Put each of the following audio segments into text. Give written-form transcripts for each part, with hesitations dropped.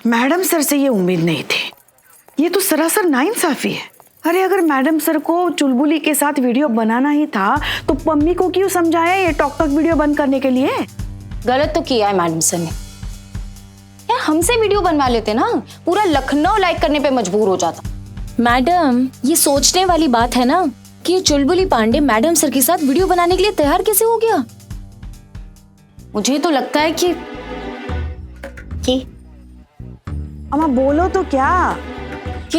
Madam sir से ये उम्मीद नहीं थी। ये तो सरासर नाइंसाफी है। अरे अगर मैडम सर को चुलबुली के साथ वीडियो बनाना ही था तो पम्मी को क्यों समझाया ये टॉक टॉक वीडियो बंद करने के लिए? गलत तो किया है मैडम सर ने। यार हमसे वीडियो बनवा लेते ना, पूरा लखनऊ लाइक करने पे मजबूर हो जाता। मैडम ये सोचने वाली बात है ना कि चुलबुली पांडे मैडम सर के साथ वीडियो बनाने के लिए तैयार कैसे हो गया। मुझे तो लगता है कि अम्मा बोलो तो क्या कि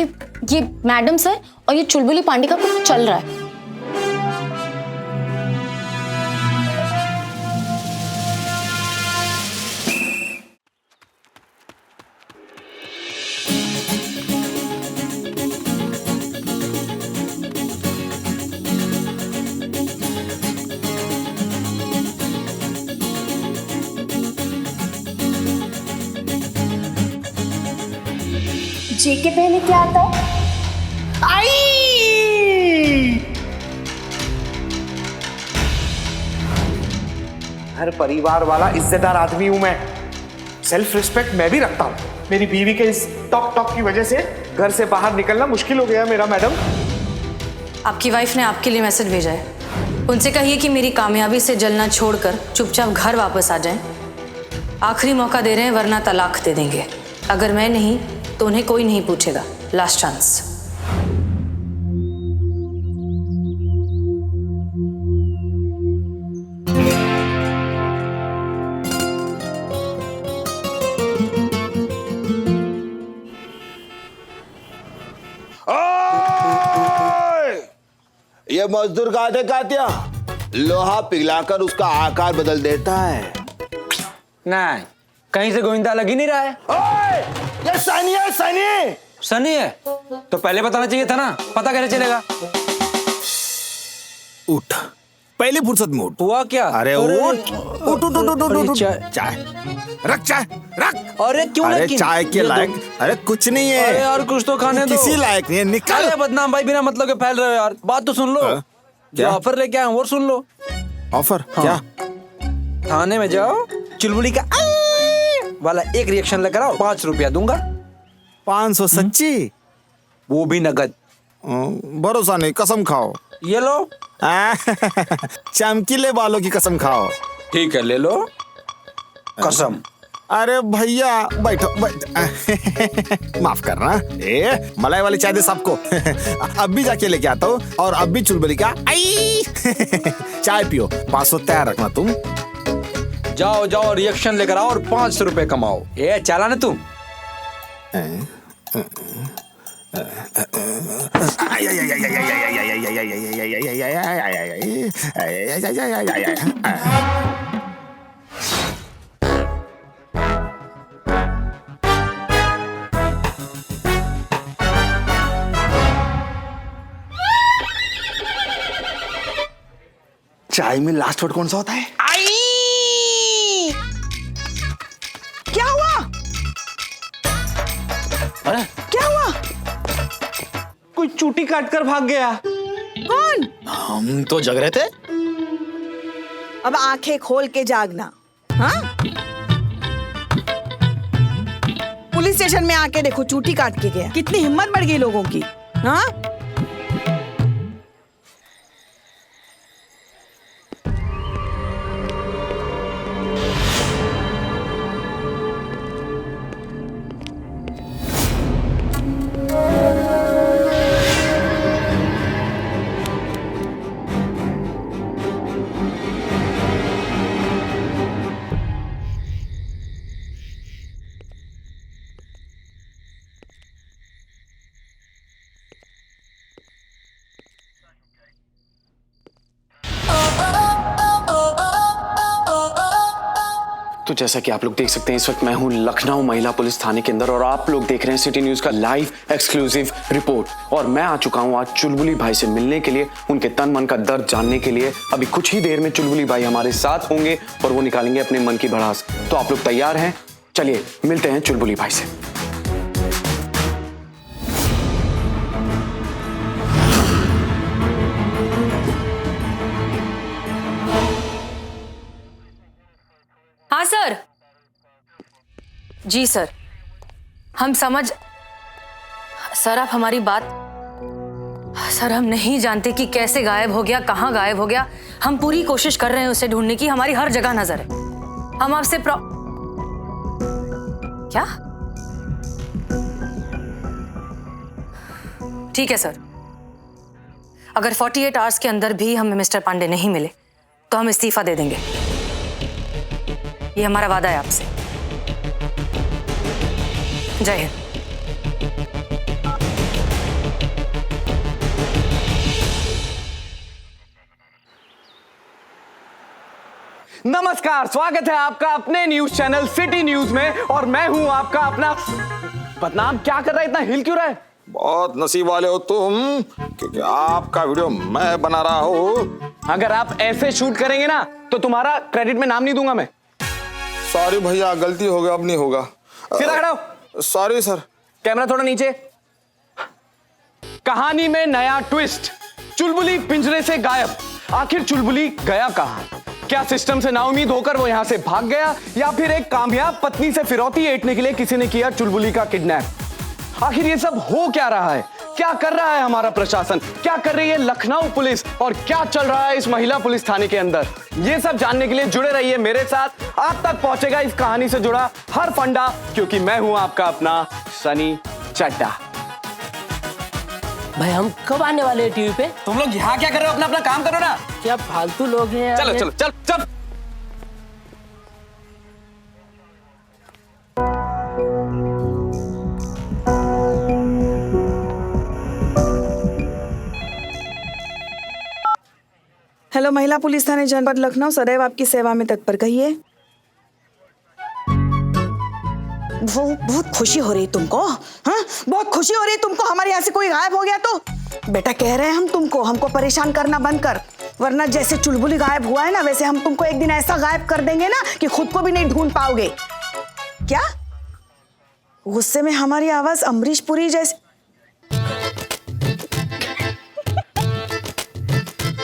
ये मैडम सर और ये चुलबुली पांडे का कुछ चल रहा है। जे के पहले क्या आता है? हर परिवार वाला इज्जतदार आदमी हूं मैं। सेल्फ रिस्पेक्ट मैं भी रखता हूं। मेरी बीवी के इस टॉक टॉक की वजह से घर से बाहर निकलना मुश्किल हो गया मेरा। मैडम आपकी वाइफ ने आपके लिए मैसेज भेजा है। उनसे कहिए कि मेरी कामयाबी से जलना छोड़कर चुपचाप घर वापस आ जाएं। आखिरी मौका दे रहे हैं वरना तलाक दे देंगे। अगर मैं नहीं तो उन्हें कोई नहीं पूछेगा। Last chance. ये मजदूर काटे कातिया लोहा पिघलाकर उसका आकार बदल देता है। नहीं, कहीं से गोविंदा लग ही नहीं रहा है। ओए, ये सनी है सनी। सनी है तो पहले बताना चाहिए था ना, पता कैसे चलेगा। उठ, पहली फुर्सत में उठ। हुआ क्या? अरे उठ उठ उठ उठ उठ उठ। चाय रख, चाय रख। अरे क्यों? अरे चाय के लायक अरे कुछ नहीं है। अरे यार कुछ तो खाने दो। किसी लायक नहीं है, निकल। अरे बदनाम भाई बिना मतलब के फैल रहे हो यार। बात तो सुन लो। जो ऑफर लेके आए और सुन लो। ऑफर क्या? थाने में जाओ, चुलबुली का वाला एक रिएक्शन लेकर आओ, 5 रुपया दूंगा। 500 सच्ची? वो भी नगद। भरोसा नहीं, कसम खाओ। ये लो। चमकीले बालों की कसम खाओ। ठीक है ले लो कसम। अरे भैया बैठो बैठ। माफ करना। ए मलाई वाली चाय दे सबको। अब भी जाके लेके आता हूँ और अब भी चुलबुली का आई। चाय पियो, 500 तैयार रखना तुम। जाओ जाओ रिएक्शन लेकर आओ और 500 रुपए कमाओ। ये चला ना तुम। चाय में लास्ट वर्ड कौन सा होता है? क्या हुआ? अरे क्या हुआ? कोई चूटी काट कर भाग गया। कौन? हम तो जग रहे थे। अब आंखें खोल के जागना। हाँ? पुलिस स्टेशन में आके देखो, चूटी काट के गया। कितनी हिम्मत बढ़ गई लोगों की। हाँ? तो जैसा कि आप लोग देख सकते हैं इस वक्त मैं हूं लखनऊ महिला पुलिस थाने के अंदर और आप लोग देख रहे हैं सिटी न्यूज का लाइव एक्सक्लूसिव रिपोर्ट। और मैं आ चुका हूं आज चुलबुली भाई से मिलने के लिए, उनके तन मन का दर्द जानने के लिए। अभी कुछ ही देर में चुलबुली भाई हमारे साथ होंगे और वो निकालेंगे अपने मन की भड़ास। तो आप लोग तैयार हैं? चलिए मिलते हैं चुलबुली भाई से। हाँ सर। जी सर। हम समझ, सर आप हमारी बात, सर हम नहीं जानते कि कैसे गायब हो गया, कहाँ गायब हो गया। हम पूरी कोशिश कर रहे हैं उसे ढूंढने की, हमारी हर जगह नजर है। हम आपसे क्या? ठीक है सर, अगर 48 आवर्स के अंदर भी हमें मिस्टर पांडे नहीं मिले तो हम इस्तीफा दे देंगे। ये हमारा वादा है आपसे। जय हिंद। नमस्कार, स्वागत है आपका अपने न्यूज चैनल सिटी न्यूज में और मैं हूं आपका अपना बदनाम। क्या कर रहा है, इतना हिल क्यों रहा है? बहुत नसीब वाले हो तुम, क्योंकि आपका वीडियो मैं बना रहा हूँ। अगर आप ऐसे शूट करेंगे ना तो तुम्हारा क्रेडिट में नाम नहीं दूंगा मैं। सॉरी भैया, गलती हो गया, अब नहीं होगा। सीधा खड़ा हो। Sorry sir. कैमरा थोड़ा नीचे। कहानी में नया ट्विस्ट, चुलबुली पिंजरे से गायब। आखिर चुलबुली गया कहां? क्या सिस्टम से नाउम्मीद होकर वो यहां से भाग गया, या फिर एक कामयाब पत्नी से फिरौती ऐंठने के लिए किसी ने किया चुलबुली का किडनैप? आखिर ये सब हो क्या रहा है? क्या कर रहा है हमारा प्रशासन, क्या कर रही है लखनऊ पुलिस, और क्या चल रहा है इस महिला पुलिस थाने के अंदर? ये सब जानने के लिए जुड़े रहिए मेरे साथ। आप तक पहुंचेगा इस कहानी से जुड़ा हर फंडा, क्योंकि मैं हूं आपका अपना सनी चड्डा। भाई हम कब आने वाले हैं टीवी पे? तुम लोग यहाँ क्या कर रहे हो? अपना अपना काम करो ना। क्या फालतू लोग हैं यार। चलो चलो चल चल। हेलो, महिला पुलिस थाने जनपद लखनऊ सदैव आपकी सेवा में तत्पर। कहिए। वो बहुत खुशी हो रही तुमको? हाँ, बहुत खुशी हो रही तुमको हमारे यहाँ से कोई गायब हो गया तो? बेटा कह रहे हैं हम तुमको, हमको परेशान करना बंद कर, वरना जैसे चुलबुली गायब हुआ है ना, वैसे हम तुमको एक दिन ऐसा गायब कर देंगे ना कि खुद को भी नहीं ढूंढ पाओगे। क्या? गुस्से में हमारी आवाज अमरीश पुरी जैसे।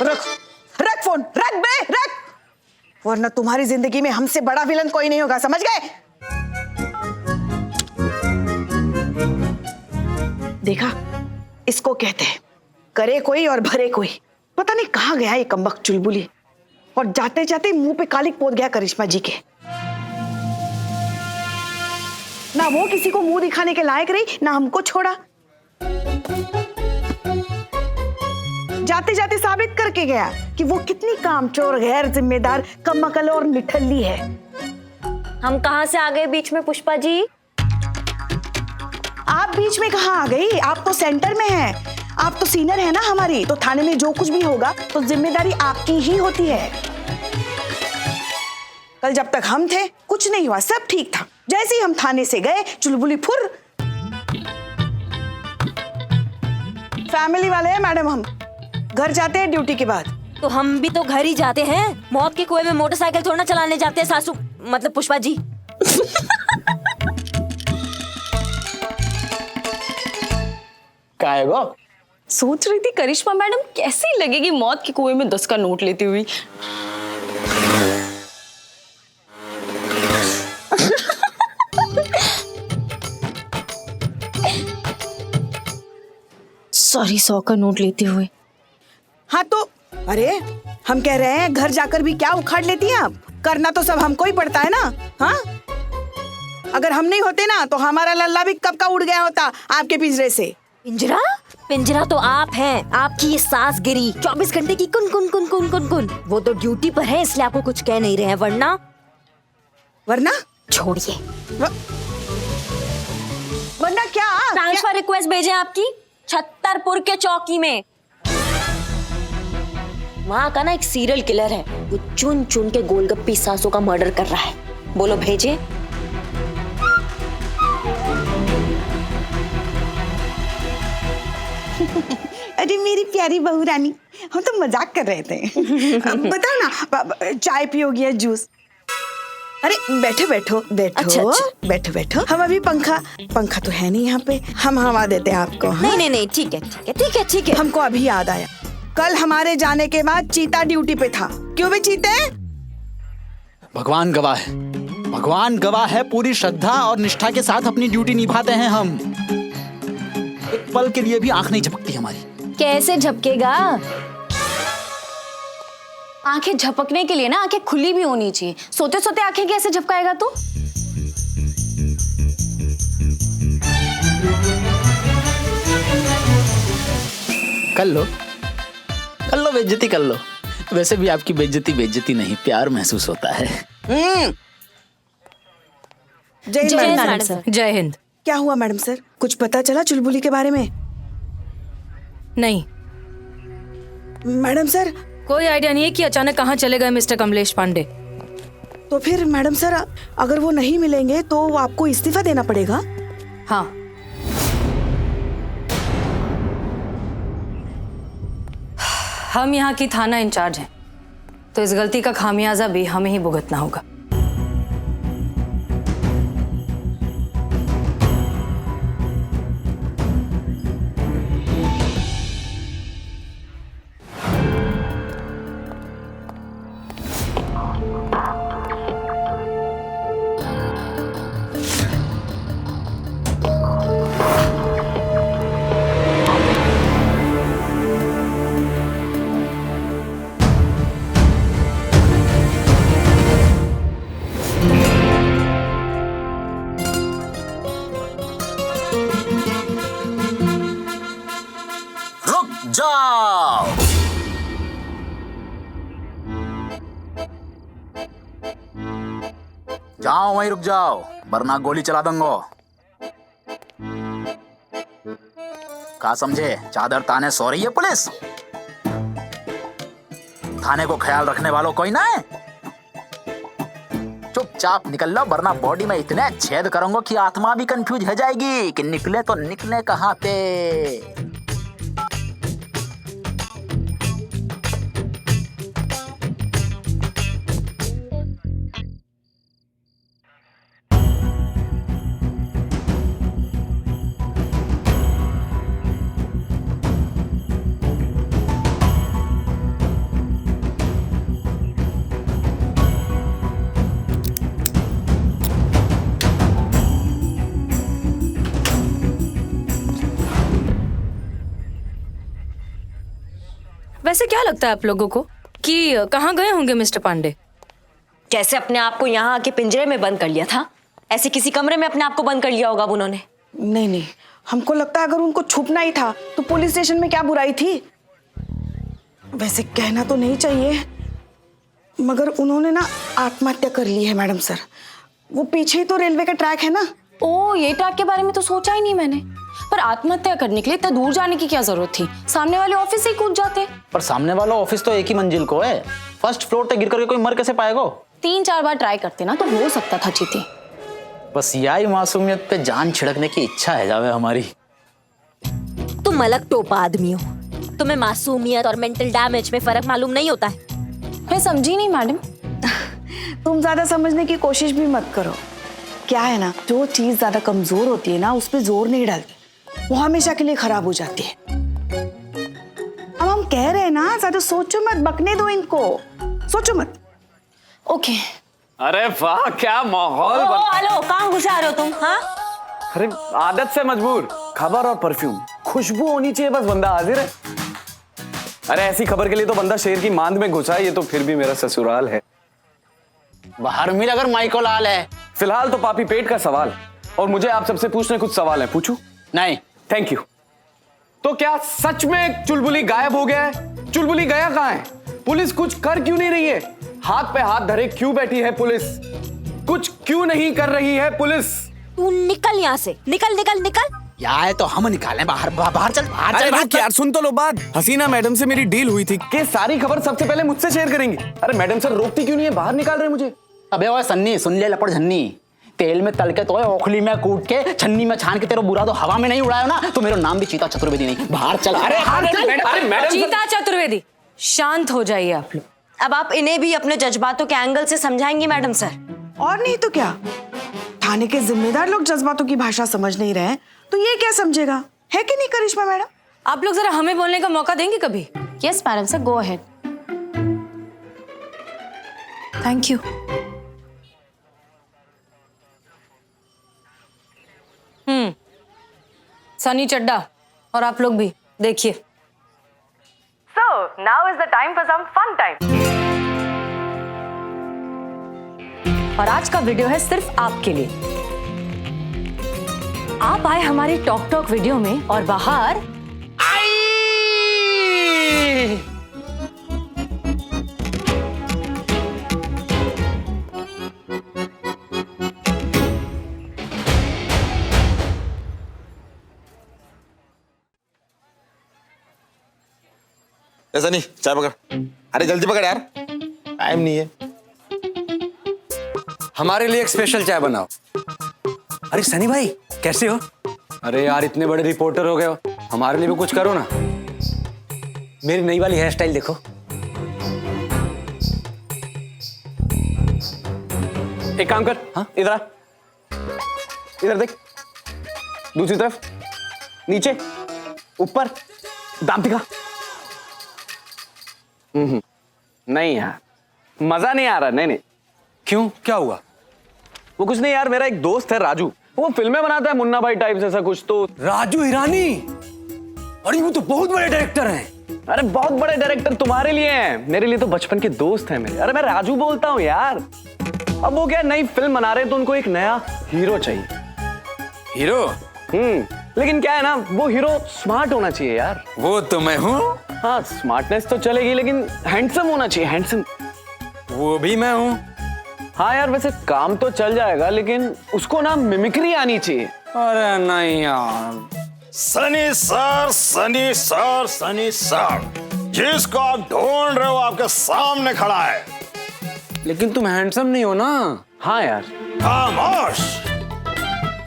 रख रख फोन, रख बे रख, वरना तुम्हारी जिंदगी में हमसे बड़ा विलन कोई नहीं होगा, समझ गए? देखा, इसको कहते हैं करे कोई और भरे कोई। पता नहीं कहाँ गया ये कमबख्त चुलबुली, और जाते जाते मुंह पे कालिक पोत गया करिश्मा जी के। ना वो किसी को मुंह दिखाने के लायक रही, ना हमको छोड़ा। जाते जाते साबित करके गया कि वो कितनी कामचोर, गैर जिम्मेदार, कमअकल और निठल्ली है। हम कहाँ से आ गए बीच में पुष्पा जी? आप बीच में कहाँ आ गई? आप तो सेंटर में हैं। आप तो सीनियर है ना हमारी, तो थाने में जो कुछ भी होगा तो जिम्मेदारी आपकी ही होती है। कल जब तक हम थे कुछ नहीं हुआ, सब ठीक था। जैसे ही हम थाने से गए, चुलबुली फुर। फैमिली वाले हैं मैडम, हम घर जाते हैं ड्यूटी के बाद। तो हम भी तो घर ही जाते हैं, मौत के कुएं में मोटरसाइकिल थोड़ा चलाने जाते हैं सासू, मतलब पुष्पा जी। क्या है वो? सोच रही थी करिश्मा मैडम कैसी लगेगी मौत के कुएं में 10 का नोट लेती हुई। सॉरी, 100 का नोट लेते हुए। हाँ तो अरे हम कह रहे हैं घर जाकर भी क्या उखाड़ लेती हैं आप? करना तो सब हमको ही पड़ता है ना। हाँ, अगर हम नहीं होते ना तो हमारा लल्ला भी कब का उड़ गया होता आपके पिंजरे से। पिंजरा? पिंजरा तो आप हैं, आपकी ये सास गिरी 24 घंटे की कुन कुन कुन कुन कुन कुन। वो तो ड्यूटी पर है इसलिए आपको कुछ कह नहीं रहे हैं, वरना वरना छोड़िए। वरना क्या? ट्रांसफर रिक्वेस्ट भेजे आपकी छत्तरपुर के चौकी में। वहाँ का ना एक सीरियल किलर है, वो चुन चुन के गोलगप्पी सासों का मर्डर कर रहा है। बोलो भेजे? अरे मेरी प्यारी बहू रानी, हम तो मजाक कर रहे थे। बताओ ना, चाय पियोगी या जूस? अरे बैठो बैठो बैठो। अच्छा। बैठो बैठो, हम अभी पंखा तो है नहीं यहाँ पे, हम हवा देते हैं आपको। हाँ? नहीं, ठीक है। हमको अभी याद आया, कल हमारे जाने के बाद चीता ड्यूटी पे था। क्यों भी चीते? भगवान गवाह है, भगवान गवाह है, पूरी श्रद्धा और निष्ठा के साथ अपनी ड्यूटी निभाते हैं हम। एक पल के लिए भी आंख नहीं झपकती हमारी। कैसे झपकेगा? आंखें झपकने के लिए ना आंखें खुली भी होनी चाहिए। सोते सोते आंखें कैसे झपकाएगा तू? कर लो बेइज्जती कर लो। वैसे भी आपकी बेइज्जती नहीं, प्यार महसूस होता है। जय हिंद मैडम सर। जय हिंद। क्या हुआ मैडम सर? कुछ पता चला चुलबुली के बारे में? नहीं, मैडम सर कोई आइडिया नहीं है कि अचानक कहाँ चले गए मिस्टर कमलेश पांडे। तो फिर मैडम सर अगर वो नहीं मिलेंगे तो आपको इस्तीफा देना पड़ेगा। हाँ, हम यहाँ की थाना इंचार्ज हैं, तो इस गलती का खामियाजा भी हमें ही भुगतना होगा। जाओ। जाओ वहीं रुक जाओ, वरना गोली चला दूंगा। क्या समझे? चादर ताने सो रही है पुलिस। थाने को ख्याल रखने वालों कोई ना है। चुपचाप निकल लो, वरना बॉडी में इतने छेद करूंगा कि आत्मा भी कंफ्यूज हो जाएगी कि निकले तो निकले कहाँ पे। वैसे क्या लगता है आप लोगों को कि कहाँ गए होंगे मिस्टर पांडे? जैसे अपने आप को यहाँ आके पिंजरे में बंद कर लिया था, ऐसे किसी कमरे में अपने आप को बंद कर लिया होगा उन्होंने। नहीं, हमको लगता है अगर उनको छुपना ही था तो पुलिस स्टेशन में क्या बुराई थी। वैसे कहना तो नहीं चाहिए, मगर उन्होंने ना आत्महत्या कर ली है मैडम सर। वो पीछे ही तो रेलवे का ट्रैक है ना। ओ, ये ट्रैक के बारे में तो सोचा ही नहीं मैंने। पर आत्महत्या करने के लिए इतना दूर जाने की क्या जरूरत थी? सामने वाले ऑफिस से ही कूद जाते। पर सामने वाला ऑफिस तो एक ही मंजिल को है, फर्स्ट फ्लोर पे गिर करके कोई मर कैसे पाएगा? 3-4 बार ट्राई करते ना तो हो सकता था चीती। बस यही मासूमियत पे जान छिड़कने की इच्छा है जावे हमारी। तुम अलग टोपा आदमी हो, तुम्हें मासूमियत और मेंटल डैमेज में फर्क मालूम नहीं होता है। मैं समझी नहीं मैडम। तुम ज्यादा समझने की कोशिश भी मत करो। क्या है ना, जो चीज ज्यादा कमजोर होती है ना उस पर जोर नहीं डालते, वो हमेशा के लिए खराब हो जाती है। अब हम कह रहे हैं ना, ज्यादा सोचो मत, बकने दो इनको, सोचो मत। ओके। अरे वाह, क्या माहौल हेलो, कहाँ घुसा रहे हो तुम? हाँ, अरे आदत से मजबूर। खबर और परफ्यूम, खुशबू होनी चाहिए, बस बंदा हाजिर है। अरे ऐसी खबर के लिए तो बंदा शेर की मांद में घुसा है, ये तो फिर भी मेरा ससुराल है। बाहर मिल अगर माइको लाल है। फिलहाल तो पापी पेट का सवाल, और मुझे आप सबसे पूछने कुछ सवाल है, पूछूं? नहीं। Thank you. तो क्या सच में चुलबुली गायब हो गया है? चुलबुली गया कहाँ है? पुलिस कुछ कर क्यों नहीं रही है? हाथ पे हाथ धरे क्यों बैठी है पुलिस? कुछ क्यों नहीं कर रही है पुलिस? तू निकल यहाँ से, निकल निकल निकल। यार तो हम निकालें, बाहर बाहर चल, बाहर चल। अरे यार सुन तो लो बात। हसीना मैडम से मेरी डील हुई थी कि सारी खबर सबसे पहले मुझसे शेयर करेंगे। अरे मैडम सर रोकती क्यों नहीं है? बाहर निकाल रहे मुझे। अबे ओए सन्नी, सुन ले लपड़ झन्नी, तेल में तल के तो ओखली में कूट के छन्नी में छान के तेरा बुरा तो हवा में नहीं उड़ाया ना तो मेरा नाम भी चीता चतुर्वेदी नहीं। बाहर चल। अरे मैडम चीता चतुर्वेदी, शांत हो जाइए आप लोग। अब आप इन्हें भी अपने जज्बातों के एंगल से समझाएंगी मैडम सर? और नहीं तो क्या, थाने के जिम्मेदार लोग जज्बातों की भाषा समझ नहीं रहे तो ये क्या समझेगा, है कि नहीं करिश्मा मैडम? आप लोग जरा हमें बोलने का मौका देंगे कभी? Yes madam sir, go ahead. Thank you. Sunny Chadha और आप लोग भी देखिए। So now is the time for some fun time. और आज का वीडियो है सिर्फ आपके लिए। आप आए हमारी टॉक टॉक वीडियो में और बाहर ऐसा नहीं, चाय पकड़। अरे जल्दी पकड़ यार, टाइम नहीं है। हमारे लिए एक स्पेशल चाय बनाओ। अरे सनी भाई कैसे हो? अरे यार इतने बड़े रिपोर्टर हो गए हो, हमारे लिए भी कुछ करो ना। मेरी नई वाली हेयर स्टाइल देखो। एक काम कर, हाँ इधर आ, इधर देख, दूसरी तरफ, नीचे, ऊपर, दांत दिखा। नहीं यार, मजा नहीं आ रहा। नहीं नहीं, क्यों, क्या हुआ? वो कुछ नहीं यार, मेरा एक दोस्त है राजू, वो फिल्में बनाता है मुन्ना भाई टाइप ऐसा कुछ। तो राजू हिरानी, अरे वो तो बहुत बड़े डायरेक्टर हैं। अरे बहुत बड़े डायरेक्टर तुम्हारे लिए हैं, मेरे लिए तो बचपन के दोस्त हैं मेरे। अरे मैं राजू बोलता हूँ यार। अब वो क्या नई फिल्म बना रहे हैं तो उनको एक नया हीरो चाहिए। हीरो? लेकिन क्या है ना, वो हीरो स्मार्ट होना चाहिए यार। वो तो मैं हूँ। हाँ स्मार्टनेस तो चलेगी, लेकिन हैंडसम होना चाहिए, हैंडसम। वो भी मैं हूँ। हाँ यार, वैसे काम तो चल जाएगा, लेकिन उसको ना मिमिक्री आनी चाहिए। अरे नहीं यार। Sunny sir, Sunny sir, Sunny sir, जिसको आप ढूंढ रहे हो आपके सामने खड़ा है। लेकिन तुम हैंडसम नहीं हो ना। हाँ यार। खामोश।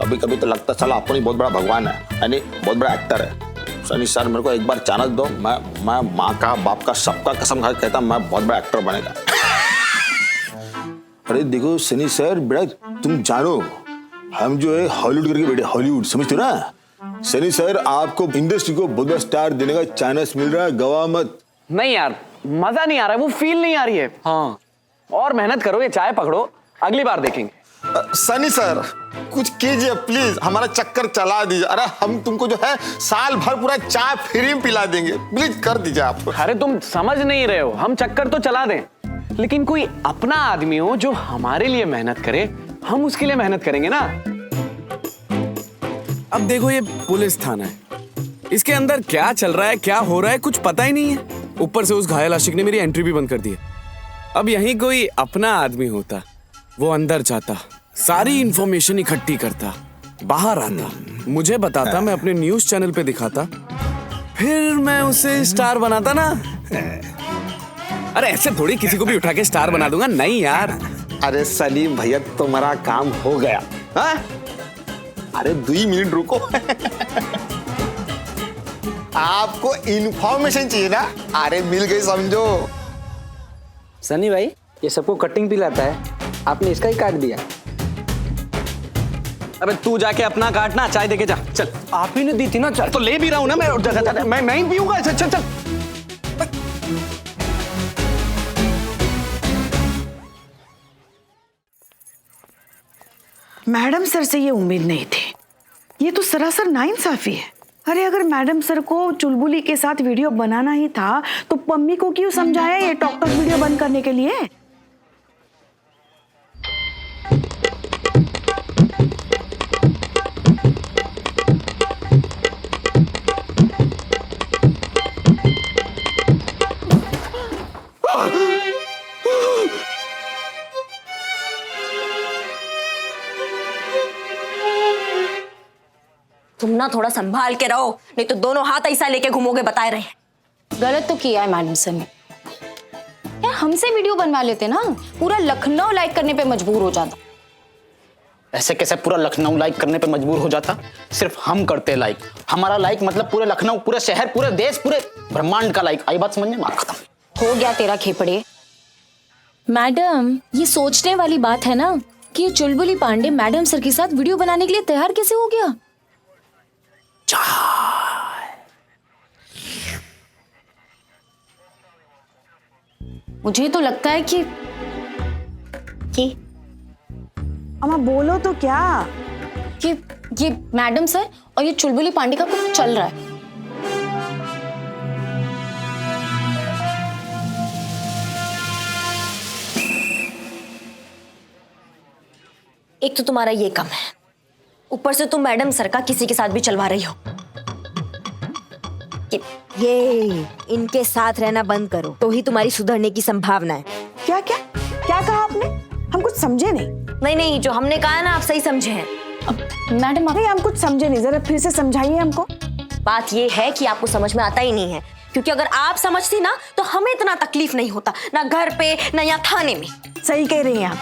कभी कभी तो लगता चला आपको नहीं बहुत बड़ा भगवान है, यानी बहुत बड़ा एक्टर है। सनी सर मेरे को एक बार चांस दो, मैं माँ का बाप का सबका कसम खा के कहता मैं बहुत बड़ा एक्टर बनेगा। अरे देखो सनी सर, बेटा तुम जानो हम जो है हॉलीवुड करके बैठे, हॉलीवुड समझते हो ना। सनी सर आपको इंडस्ट्री को बहुत बड़ा स्टार देने का चांस मिल रहा है, गवा मत। नहीं यार, मजा नहीं आ रहा है, वो फील नहीं आ रही है। हाँ और मेहनत करो, ये चाय पकड़ो, अगली बार देखेंगे। सनी सर कुछ कीजिए प्लीज, हमारा चक्कर चला दीजिए। अरे हम तुमको जो है साल भर पूरा चाय फ्री में पिला देंगे, प्लीज कर दीजिए आप। अरे तुम समझ नहीं रहे हो, हम चक्कर तो चला दें, लेकिन कोई अपना आदमी हो जो हमारे लिए मेहनत करे, हम उसके लिए मेहनत करेंगे ना। अब देखो ये पुलिस थाना है, इसके अंदर क्या चल रहा है, क्या हो रहा है, कुछ पता ही नहीं है। ऊपर से उस घायल आशिक ने मेरी एंट्री भी बंद कर दी है। अब यहीं कोई अपना आदमी होता, वो अंदर जाता, सारी इंफॉर्मेशन इकट्ठी करता, बाहर आता, मुझे बताता, मैं अपने न्यूज चैनल पे दिखाता, फिर मैं उसे स्टार बनाता ना। अरे ऐसे थोड़ी किसी को भी उठा के स्टार बना दूंगा, नहीं यार। अरे सलीम भैया तुम्हारा काम हो गया। हाँ? अरे 2 मिनट रुको। आपको इंफॉर्मेशन चाहिए ना, अरे मिल गई समझो। सनी भाई ये सबको कटिंग पिलाता है, आपने इसका ही काट दिया। अबे तू जाके अपना काटना, चाय देके जा, चल। आप ही ने दी थी ना चाय। तो ले भी रहा हूं ना मैं, जगह मैं नहीं पीऊंगा। चल चल चल। मैडम सर से ये उम्मीद नहीं थी, ये तो सरासर नाइंसाफी है। अरे अगर मैडम सर को चुलबुली के साथ वीडियो बनाना ही था तो पम्मी को क्यों समझाया ये टॉक टॉक वीडियो बंद करने के लिए। तुम ना थोड़ा संभाल के रहो, नहीं तो दोनों हाथ ऐसा लेके घूमोगे, बताए रहे। गलत तो किया है मैडम सर ने। यार हमसे वीडियो बनवा लेते ना, पूरा लखनऊ लाइक करने पे मजबूर हो जाता। ऐसे कैसे पूरा लखनऊ लाइक करने पे मजबूर हो जाता? सिर्फ हम करते लाइक, हमारा लाइक मतलब पूरे लखनऊ, पूरे शहर, पूरे देश, पूरे ब्रह्मांड का लाइक। आई बात समझ में? मार खत्म। हो गया तेरा खेपड़े। मैडम ये सोचने वाली बात है ना कि ये चुलबुली पांडे मैडम सर के साथ वीडियो बनाने के लिए तैयार कैसे हो गया। मुझे तो लगता है कि अम्मा बोलो तो क्या। ये मैडम सर और ये चुलबुली पांडे का कुछ चल रहा है। एक तो तुम्हारा ये कम है, ऊपर से तुम मैडम सर का किसी के साथ भी चलवा रही हो। ये इनके साथ रहना बंद करो तो ही तुम्हारी सुधरने की संभावना है। क्या क्या क्या कहा आपने? हम कुछ समझे नहीं। नहीं, जो हमने कहा ना आप सही समझे हैं। मैडम नहीं, हम कुछ समझे नहीं, जरा फिर से समझाइए हमको। बात ये है कि आपको समझ में आता ही नहीं है, क्योंकि अगर आप समझती ना तो हमें इतना तकलीफ नहीं होता, ना घर पे ना यहाँ थाने में। सही कह रही हैं आप,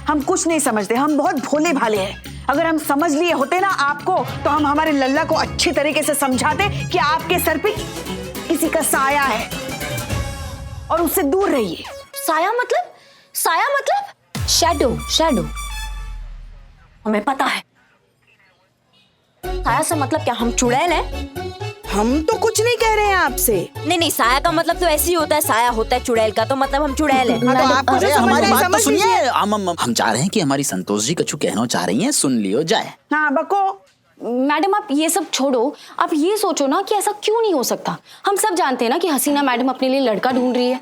हम कुछ नहीं समझते, हम बहुत भोले भाले हैं। अगर हम समझ लिए होते ना आपको तो हम हमारे लल्ला को अच्छी तरीके से समझाते कि आपके सर पे किसी का साया है और उससे दूर रहिए। साया मतलब शैडो। हमें पता है। साया से मतलब क्या हम चुड़ैल हैं? हम तो कुछ नहीं कह रहे हैं आपसे। नहीं, साया का मतलब तो ऐसे ही होता है, साया होता है, चुड़ैल का तो मतलब हम चुड़ैल हैं। हाँ, तो आपको जो हमारी बात तो सुनिए। लीजिए। हम चाह रहे हैं कि हमारी संतोष जी कछु कहना चाह रही हैं, सुन लियो जाए। हाँ बको। मैडम आप ये सब छोड़ो, आप ये सोचो ना कि ऐसा क्यों नहीं हो सकता। हम सब जानते हैं ना कि हसीना मैडम अपने लिए लड़का ढूंढ रही है,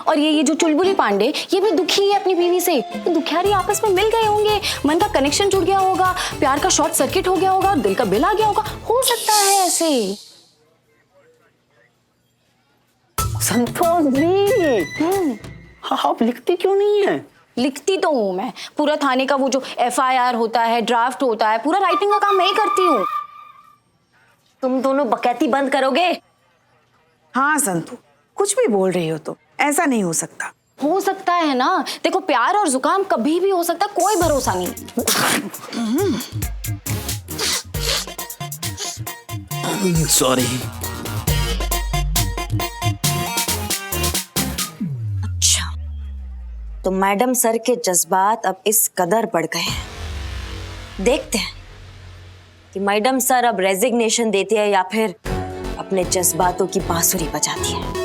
और ये जो चुलबुली पांडे ये भी दुखी है अपनी बीवी से। तो दुखियारी आपस में मिल गए होंगे, मन का कनेक्शन जुड़ गया होगा, प्यार का शॉर्ट सर्किट हो गया होगा, दिल का बिल आ गया होगा, हो सकता है ऐसे। संतोष जी, आप लिखती क्यों नहीं है? लिखती तो हूँ मैं, पूरा थाने का वो जो FIR होता है, ड्राफ्ट होता है, पूरा राइटिंग का काम मैं ही करती हूँ। तुम दोनों बकैती बंद करोगे? हाँ संतू, कुछ भी बोल रही हो तो ऐसा नहीं हो सकता। हो सकता है ना, देखो प्यार और जुकाम कभी भी हो सकता है, कोई भरोसा नहीं। सॉरी। अच्छा, तो मैडम सर के जज्बात अब इस कदर बढ़ गए हैं। देखते हैं कि मैडम सर अब रेजिग्नेशन देती है या फिर अपने जज्बातों की बांसुरी बजाती है।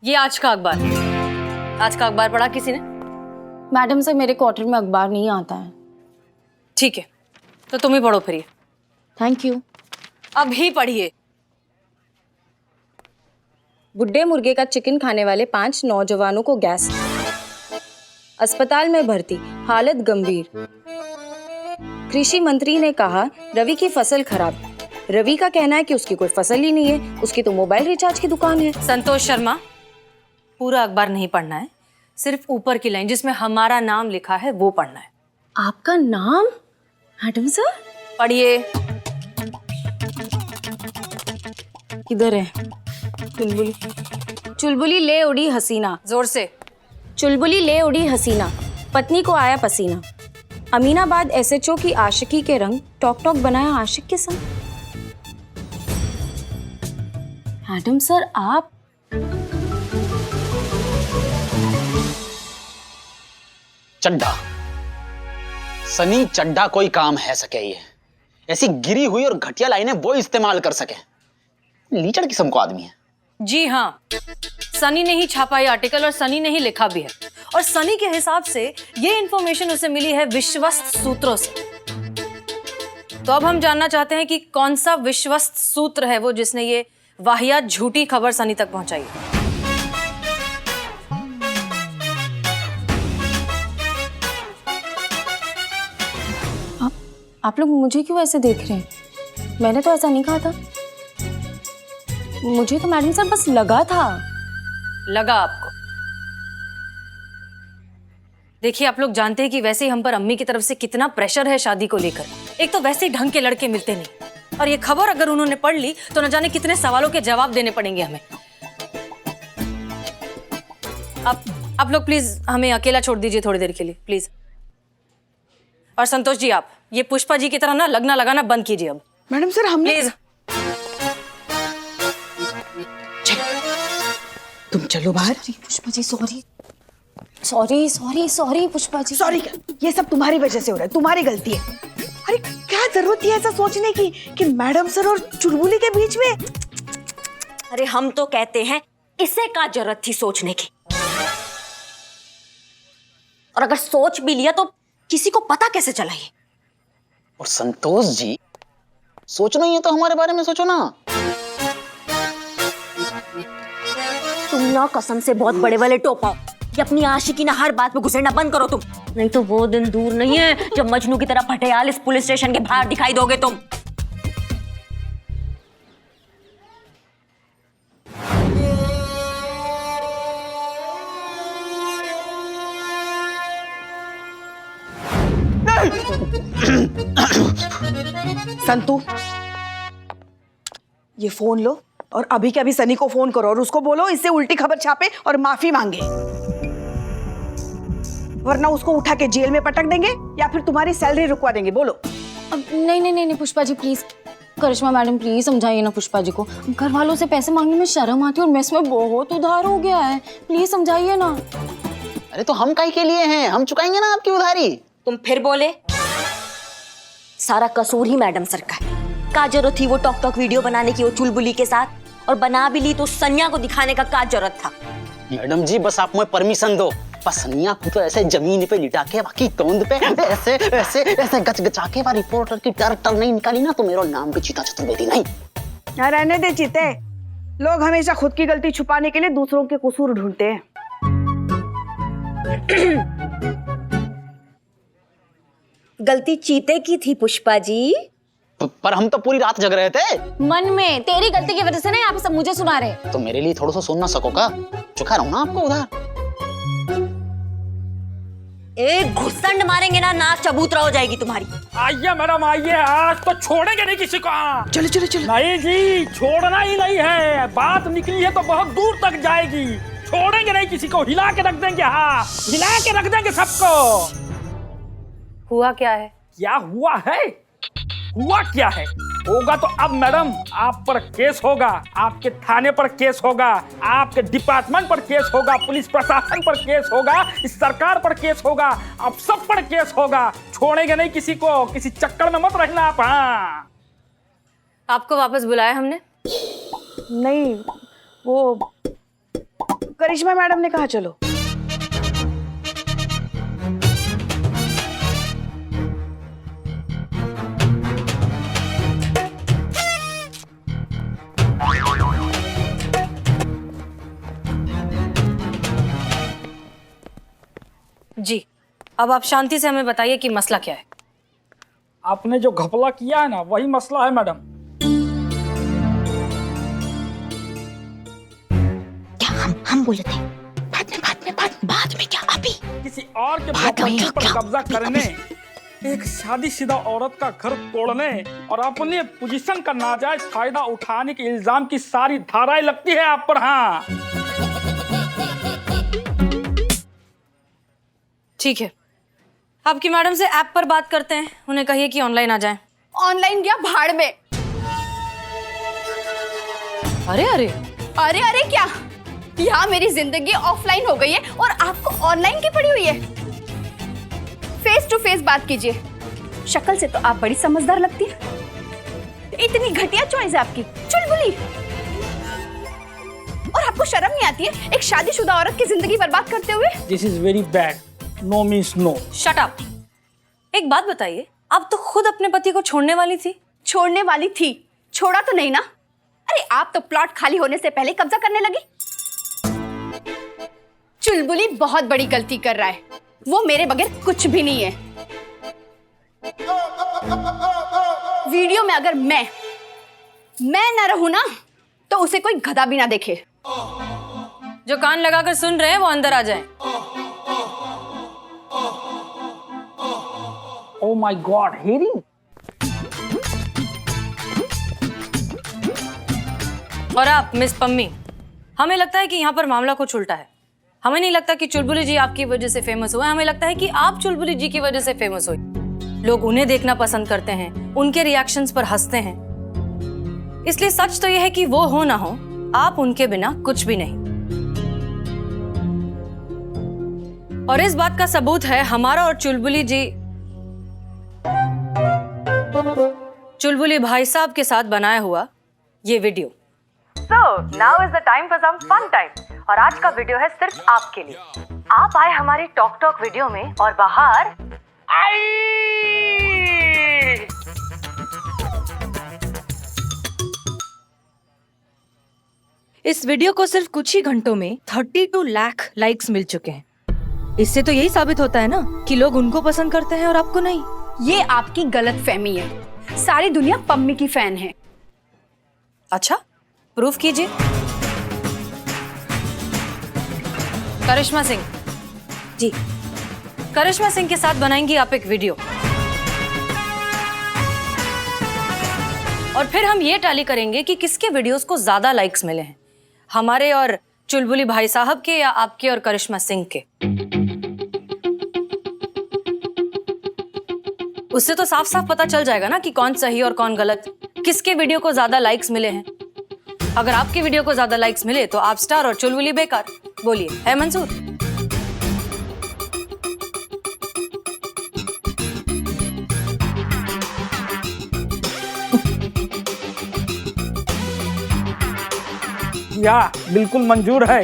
ये आज का अखबार पढ़ा किसी ने? मैडम से मेरे क्वार्टर में अखबार नहीं आता है। ठीक है, तो तुम ही पढ़ो फिर। Thank you. अभी पढ़िए। बुड्ढे मुर्गे का चिकन खाने वाले 5 नौजवानों को गैस, अस्पताल में भर्ती, हालत गंभीर। कृषि मंत्री ने कहा रवि की फसल खराब। रवि का कहना है कि उसकी कोई फसल ही नहीं है, उसकी तो मोबाइल रिचार्ज की दुकान है। संतोष शर्मा, पूरा अखबार नहीं पढ़ना है, सिर्फ ऊपर की लाइन जिसमें हमारा नाम लिखा है वो पढ़ना है। आपका नाम? मैडम सर पढ़िए। किधर है? चुलबुली ले उड़ी हसीना। जोर से। चुलबुली ले उड़ी हसीना, पत्नी को आया पसीना। अमीनाबाद SHO की आशिकी के रंग, टॉक टॉक बनाया आशिक के संग। मैडम सर आप? चड्ढा, सनी चड्ढा कोई काम है सके ये, ऐसी गिरी हुई और घटिया लाइनें वो इस्तेमाल कर सके। लीचड़ किस्म को आदमी है। जी हाँ, सनी ने ही छापा ये आर्टिकल और सनी ने ही लिखा भी है, और सनी के हिसाब से ये इंफॉर्मेशन उसे मिली है विश्वस्त सूत्रों से। तो अब हम जानना चाहते हैं कि कौन सा विश्वस्त सूत्र है वो जिसने ये वाहियात झूठी खबर सनी तक पहुंचाई है। आप लोग मुझे क्यों ऐसे देख रहे हैं? मैंने तो ऐसा नहीं कहा था। मुझे तो मैडम सर बस लगा था। लगा आपको? देखिए, आप लोग जानते हैं कि वैसे ही हम पर अम्मी की तरफ से कितना प्रेशर है शादी को लेकर। एक तो वैसे ही ढंग के लड़के मिलते नहीं, और ये खबर अगर उन्होंने पढ़ ली तो न जाने कितने सवालों के जवाब देने पड़ेंगे हमें। आप लोग प्लीज हमें अकेला छोड़ दीजिए थोड़ी देर के लिए, प्लीज। और संतोष जी, आप ये पुष्पा जी की तरह ना लगना लगाना बंद कीजिए अब। मैडम सर हमने प्लीज। तुम चलो बाहर। पुष्पा जी सॉरी पुष्पा जी। सॉरी क्या? ये सब तुम्हारी वजह से हो रहा है, तुम्हारी गलती है। अरे क्या जरूरत थी ऐसा सोचने की कि मैडम सर और चुलबुली के बीच में? अरे हम तो कहते हैं इसे क्या जरूरत थी सोचने की? और अगर सोच भी लिया तो किसी को पता कैसे चला ये? और संतोष जी, सोचना ही है तो हमारे बारे में सोचो ना। तुम ना कसम से बहुत बड़े वाले टोपा हो। ये अपनी आशिकी ना हर बात में घुसेड़ना बंद करो तुम, नहीं तो वो दिन दूर नहीं है जब मजनू की तरह फटेयाल इस पुलिस स्टेशन के बाहर दिखाई दोगे तुम। संतू, ये फोन लो और अभी के अभी सनी को फोन करो और उसको बोलो इससे उल्टी खबर छापे और माफी मांगे, वरना उसको उठा के जेल में पटक देंगे या फिर तुम्हारी सैलरी रुकवा देंगे। बोलो। अब नहीं Pushpa ji please, Karishma madam please समझाइए ना पुष्पा जी को। घर वालों से पैसे मांगने में शर्म आती है और मेस में बहुत उधार हो गया है, प्लीज समझाइए ना। अरे तो हम काहे के लिए हैं, हम चुकाएंगे ना आपकी उधारी। तुम फिर बोले? सारा कसूर ही मैडम सर का है। क्या जरूरत थी वो टॉक टॉक वीडियो बनाने की वो चुलबुली के साथ? और बना भी ली तो सनिया को दिखाने का क्या जरूरत था? मैडम जी बस आप मुझे परमिशन दो, बस सनिया को तो ऐसे जमीन पे लिटा के बाकी तोंद पे ऐसे ऐसे ऐसे गचगचा के वो रिपोर्टर की डर नहीं निकाली ना तो मेरा नाम भी चीता चतुर्वेदी नहीं। रहने दे चीते, लोग हमेशा खुद की गलती छुपाने के लिए दूसरों के कसूर ढूंढते हैं। गलती चीते की थी पुष्पा जी। पर हम तो पूरी रात जग रहे थे मन में। तेरी गलती की वजह से ना यहाँ पे सब मुझे सुना रहे। तो मेरे लिए थोड़ा सा सुन ना सकोगा? चुका रहा हूँ ना आपको उधार। एक घुसंड मारेंगे ना नाक चबूतरा हो जाएगी तुम्हारी। आइए मैडम आइए, आज तो छोड़ेंगे नहीं किसी को। चलो चलो चलो। नहीं जी, छोड़ना ही नहीं है, बात निकली है तो बहुत दूर तक जाएगी। छोड़ेंगे नहीं किसी को, हिला के रख देंगे। हाँ, हिला के रख देंगे सबको। हुआ क्या है? क्या हुआ है? हुआ क्या है? होगा तो अब मैडम आप पर केस होगा, आपके थाने पर केस होगा, आपके डिपार्टमेंट पर केस होगा, पुलिस प्रशासन पर केस होगा, इस सरकार पर केस होगा, आप सब पर केस होगा। छोड़ेंगे नहीं किसी को, किसी चक्कर में मत रहना आप। हाँ, आपको वापस बुलाया हमने? नहीं, वो करिश्मा मैडम ने कहा चलो। जी, अब आप शांति से हमें बताइए कि मसला क्या है। आपने जो घपला किया है ना वही मसला है मैडम। क्या हम बोले थे? बाद में क्या अभी? किसी और के प्रॉपर्टी पर कब्जा करने, एक शादीशुदा औरत का घर तोड़ने और अपने पोजीशन का नाजायज फायदा उठाने के इल्जाम की सारी धाराएं लगती है आप पर। हाँ ठीक है, आपकी मैडम से ऐप पर बात करते हैं, उन्हें कहिए कि ऑनलाइन आ जाएं। ऑनलाइन क्या भाड़ में। अरे अरे अरे अरे क्या, यहाँ मेरी जिंदगी ऑफलाइन हो गई है और आपको ऑनलाइन की पड़ी हुई है। फेस टू फेस बात कीजिए। शक्ल से तो आप बड़ी समझदार लगती है, इतनी घटिया चॉइस है आपकी, चुलबुली। और आपको शर्म नहीं आती है एक शादीशुदा औरत की जिंदगी बर्बाद करते हुए? This is very bad. No means no. Shut up. एक बात बताइए, आप तो खुद अपने पति को छोड़ने वाली थी। छोड़ने वाली थी, छोड़ा तो नहीं ना। अरे आप तो प्लॉट खाली होने से पहले कब्जा करने लगी। चुलबुली बहुत बड़ी गलती कर रहा है, वो मेरे बगैर कुछ भी नहीं है। वीडियो में अगर मैं ना रहूं ना तो उसे कोई गधा भी ना देखे। जो कान लगाकर सुन रहे हैं वो अंदर आ जाएं। Oh my God, hearing? और आप मिस पम्मी, हमें लगता है कि यहाँ पर मामला कुछ उल्टा है। हमें नहीं लगता कि चुलबुली जी आपकी वजह से फेमस हुए, हमें लगता है कि आप चुलबुली जी की वजह से फेमस हुई। लोग उन्हें देखना पसंद करते हैं, उनके रिएक्शंस पर हंसते हैं। इसलिए सच तो यह है कि वो हो ना हो, आप उनके बिना कुछ भी नहीं। और इस बात का सबूत है हमारा और चुलबुली भाई साहब के साथ बनाया हुआ ये video. So now is the time for some fun time. और आज का वीडियो है सिर्फ आपके लिए. आप आए हमारी टॉक टॉक वीडियो में और बाहर इस वीडियो को सिर्फ कुछ ही घंटों में 32 लाख लाइक्स मिल चुके हैं. इससे तो यही साबित होता है ना कि लोग उनको पसंद करते हैं और आपको नहीं. ये आपकी गलत फहमी है. सारी दुनिया पम्मी की फैन है. अच्छा, प्रूफ कीजिए. करिश्मा सिंह जी, करिश्मा सिंह के साथ बनाएंगी आप एक वीडियो और फिर हम ये टैली करेंगे कि किसके वीडियोस को ज्यादा लाइक्स मिले हैं, हमारे और चुलबुली भाई साहब के या आपके और करिश्मा सिंह के. उससे तो साफ साफ पता चल जाएगा ना कि कौन सही और कौन गलत, किसके वीडियो को ज्यादा लाइक्स मिले हैं. अगर आपके वीडियो को ज्यादा लाइक्स मिले तो आप स्टार और चुलबुली बेकार. बोलिए, है मंजूर? या बिल्कुल मंजूर है.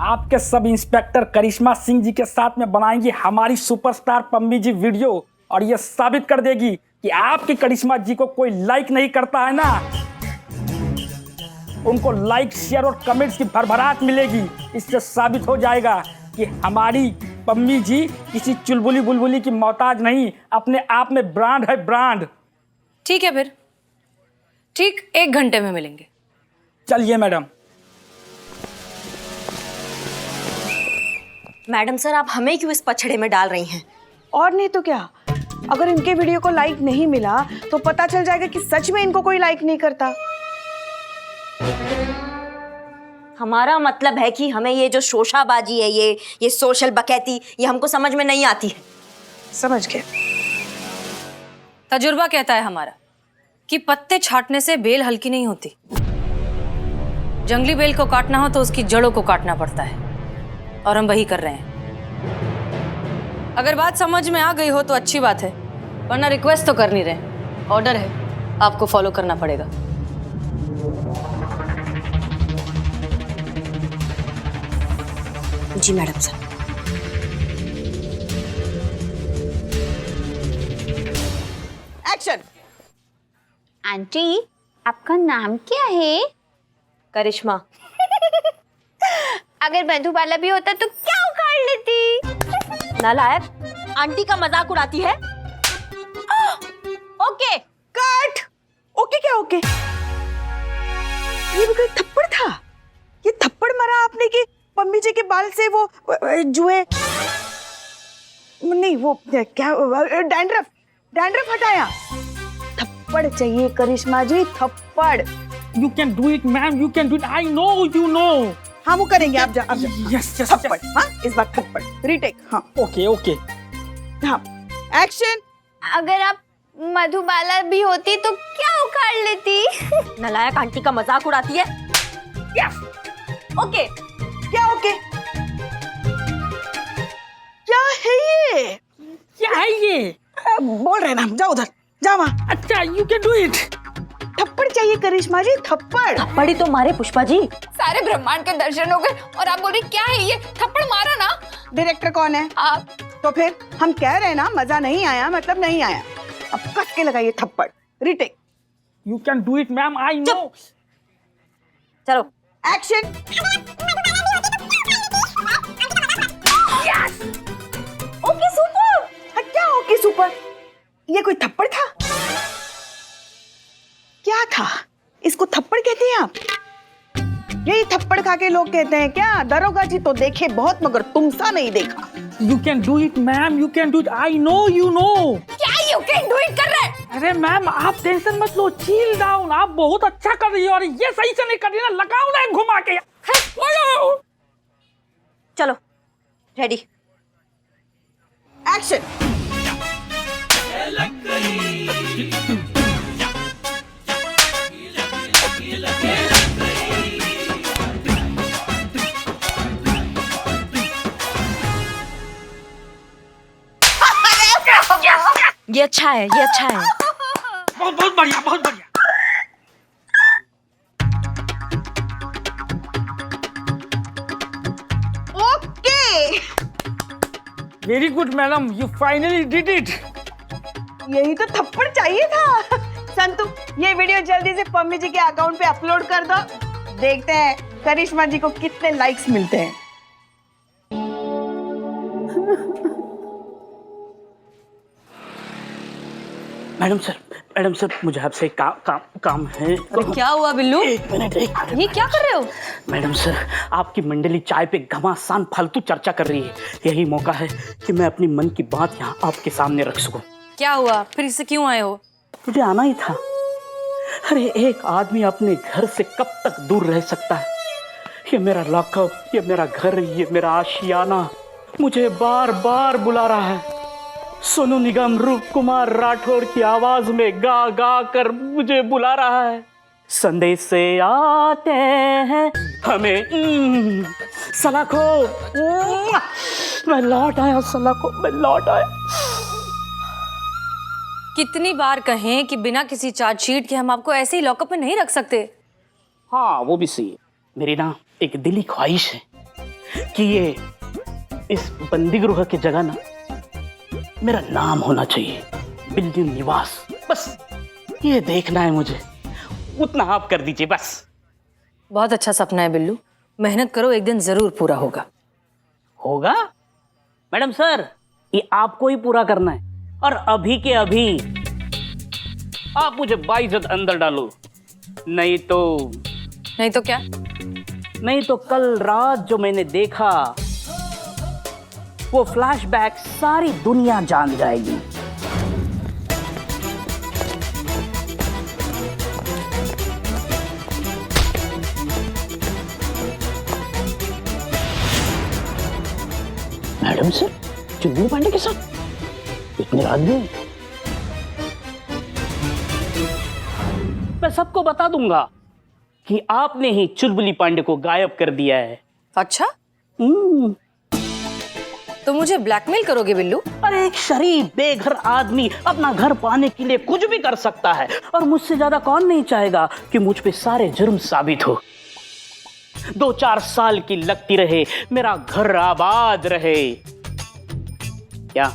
आपके सब इंस्पेक्टर करिश्मा सिंह जी के साथ में बनाएंगी हमारी सुपरस्टार पम्मी जी वीडियो और ये साबित कर देगी कि आपकी करिश्मा जी को कोई लाइक नहीं करता है ना. उनको लाइक, शेयर और कमेंट्स की भरभराट मिलेगी. इससे साबित हो जाएगा कि हमारी पम्मी जी किसी चुलबुली बुलबुली की मोहताज नहीं, अपने आप में ब्रांड है, ब्रांड. ठीक है, फिर ठीक 1 घंटे में मिलेंगे. चलिए मैडम. मैडम सर, आप हमें क्यों इस पछड़े में डाल रही हैं? और नहीं तो क्या, अगर इनके वीडियो को लाइक नहीं मिला तो पता चल जाएगा कि सच में इनको कोई लाइक नहीं करता. हमारा मतलब है कि हमें ये जो शोशाबाजी है, ये सोशल बकैती, ये हमको समझ में नहीं आती है. समझ गए. तजुर्बा कहता है हमारा कि पत्ते छाटने से बेल हल्की नहीं होती. जंगली बेल को काटना हो तो उसकी जड़ों को काटना पड़ता है और हम वही कर रहे हैं. अगर बात समझ में आ गई हो तो अच्छी बात है, वरना रिक्वेस्ट तो कर नहीं रहे, ऑर्डर है, आपको फॉलो करना पड़ेगा. जी मैडम सर. एक्शन. आंटी, आपका नाम क्या है? करिश्मा. अगर मधुबाला भी होता तो क्या उखाड़ लेती? नालायक, आंटी का मजाक उड़ाती है. Okay, cut. ओके क्या ओके? ये भी कोई थप्पड़ था? ये थप्पड़ मारा आपने कि पम्मी जी के बाल से वो जुए नहीं, वो क्या डैंड्रफ हटाया? थप्पड़ चाहिए करिश्मा जी, थप्पड़. You can do it, ma'am. You can do it. I know, you know. हाँ, वो करेंगे. आप जा. Yes. थप्पड़. हाँ, इस बार थप्पड़. रीटेक. हाँ. Okay. हाँ. एक्शन. अगर आप मधुबाला भी होती तो क्या उखाड़ लेती? नालायक, आंटी का मजाक उड़ाती है. Yes. ओके. क्या ओके? क्या है ये? क्या है ये? बोल रहे ना, जाओ उधर, जाओ वहाँ. अच्छा, you can do it. थप्पड़ चाहिए करिश्मा जी, थप्पड़. थप्पड़ ही तो मारे पुष्पा जी. सारे ब्रह्मांड के दर्शन हो गए और आप बोल रही क्या है ये? थप्पड़ मारा ना. डायरेक्टर कौन है? आप. तो फिर हम कह रहे हैं ना, मजा नहीं आया मतलब नहीं आया. अब कस के लगाइए थप्पड़. Retake. You can do it, ma'am. I know. चलो. एक्शन. यस. Okay super. क्या ओके सुपर? ये कोई थप्पड़ था? क्या था? इसको थप्पड़ कहते हैं आप? यही थप्पड़ खा के लोग कहते हैं क्या? दरोगा जी तो देखे बहुत मगर तुम सा नहीं देखा. You can do it, ma'am. You can do it. I know, you know. क्या you can do it कर रहे हैं? अरे मैम, आप टेंशन मत लो, चिल डाउन. आप बहुत अच्छा कर रही हो और ये सही से नहीं कर रही ना. लगाओ ना घुमा के. चलो, रेडी. एक्शन. ये अच्छा है, ये अच्छा है. बहुत बढ़िया, बहुत बढ़िया. Very good madam, you finally did it. यही तो थप्पड़ चाहिए था। संतु, ये वीडियो जल्दी से पम्मी जी के अकाउंट पे अपलोड कर दो। देखते हैं करिश्मा जी को कितने लाइक्स मिलते हैं। मैडम सर मुझे आपसे काम है। अरे क्या हुआ बिल्लू? एक मिनट। ये क्या कर रहे हो? मैडम सर, आपकी मंडली चाय पे घमासान फालतू चर्चा कर रही है। यही मौका है कि मैं अपनी मन की बात यहाँ आपके सामने रख सकूं। क्या हुआ? फिर इससे क्यों आए हो? मुझे आना ही था। अरे एक आदमी अपने घर से कब तक दूर रह सकता है? ये मेरा लॉकअप, ये मेरा घर, ये मेरा आशियाना मुझे बार बार बुला रहा है। सोनू निगम रूप कुमार राठौड़ की आवाज में गा गा कर मुझे बुला रहा है। संदेश से आते हैं हमें सलाखो, मैं लौट आया सलाखो, मैं लौट आया। कितनी बार कहें कि बिना किसी चार्जशीट के हम आपको ऐसे ही लॉकअप में नहीं रख सकते। हाँ वो भी सही है। मेरी ना एक दिली ख्वाहिश है कि ये इस बंदी गृह की जगह ना मेरा नाम होना चाहिए, बिल्ली निवास। बस ये देखना है मुझे, उतना आप कर दीजिए बस। बहुत अच्छा सपना है बिल्लू, मेहनत करो, एक दिन जरूर पूरा होगा। होगा? मैडम सर, ये आपको ही पूरा करना है और अभी के अभी। आप मुझे बाइज्जत अंदर डालो, नहीं तो क्या? नहीं तो कल रात जो मैंने देखा वो फ्लैशबैक सारी दुनिया जान जाएगी। मैडम सर, चुलबुली पांडे के साथ इतने आदमी? मैं सबको बता दूंगा कि आपने ही चुलबुली पांडे को गायब कर दिया है। अच्छा? तो मुझे ब्लैकमेल करोगे बिल्लू? अरे एक शरीफ बेघर आदमी अपना घर पाने के लिए कुछ भी कर सकता है, और मुझसे ज्यादा कौन नहीं चाहेगा कि मुझ पे सारे जुर्म साबित हो। 2-4 साल की लगती रहे, मेरा घर आबाद रहे। क्या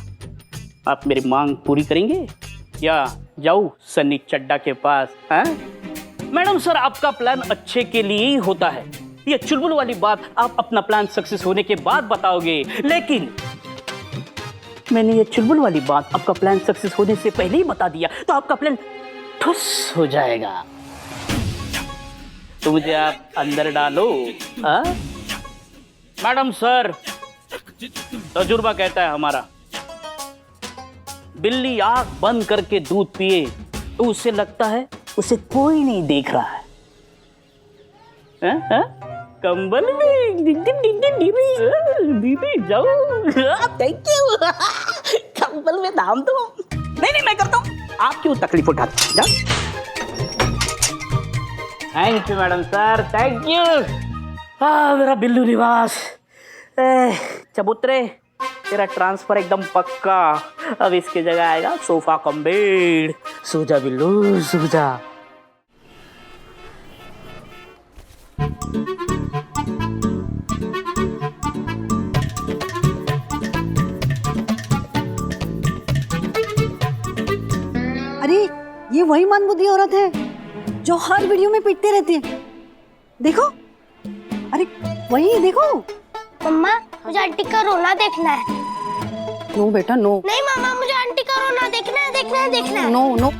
आप मेरी मांग पूरी करेंगे या जाऊं सन्नी चड्डा के पास? हैं? मैडम सर, आपका प्लान अच्छे के लिए ही होता है। ये चुलबुल वाली बात आप अपना प्लान सक्सेस होने के बाद बताओगे, लेकिन मैंने ये चुलबुल वाली बात आपका प्लान सक्सेस होने से पहले ही बता दिया तो आपका प्लान ठुस हो जाएगा। तो मुझे आप अंदर डालो। मैडम सर, तजुर्बा कहता है हमारा, बिल्ली आंख बंद करके दूध पिए तो उसे लगता है उसे कोई नहीं देख रहा है। कंबल में दीदी जाओ, थैंक यू। कंबल में दाम दो। नहीं मैं करता हूँ, आप क्यों तकलीफ उठाते? जाओ। Thank you madam sir, thank you. मेरा बिल्लू निवास। चबूतरे, तेरा ट्रांसफर एकदम पक्का। अब इसकी जगह आएगा सोफा कम बेड। सो जा बिल्लू, सो जा। अरे ये वही मंदबुद्धि औरत है जो हर वीडियो में पिटते रहती है। देखो, अरे वही देखो। मम्मा, मुझे आंटी का रोना देखना है। नो बेटा नो। नहीं मामा, मुझे आंटी का रोना देखना है, देखना है, देखना है। No no.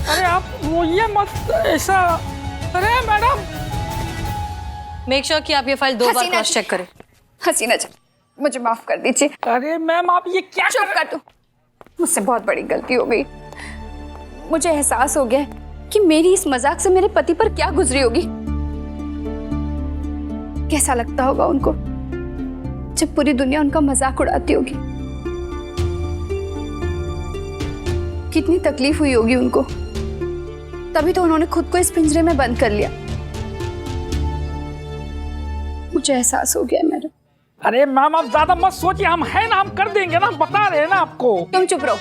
अरे आप रोइए मत ऐसा। अरे मैडम, मेक श्योर कि आप ये फाइल 2 बार क्रॉस चेक करें। हसीना जी, मुझे माफ कर दीजिए। अरे मैम, आप ये क्या? चुप कर तू। मुझसे बहुत बड़ी गलती हो गई। मुझे एहसास हो गया कि मेरी इस मजाक से मेरे पति पर क्या गुजरी होगी, कैसा लगता होगा उनको। जब पूरी दुनिया उनका मजाक उड़ाती होगी। कितनी तकलीफ हुई होगी उनको, तभी तो उन्होंने खुद को इस पिंजरे में बंद कर लिया। मुझे एहसास हो गया है मैडम। अरे मैम आप ज्यादा मत सोचिए, हम हैं ना, हम कर देंगे ना, बता रहे हैं ना आपको। तुम चुप रहो।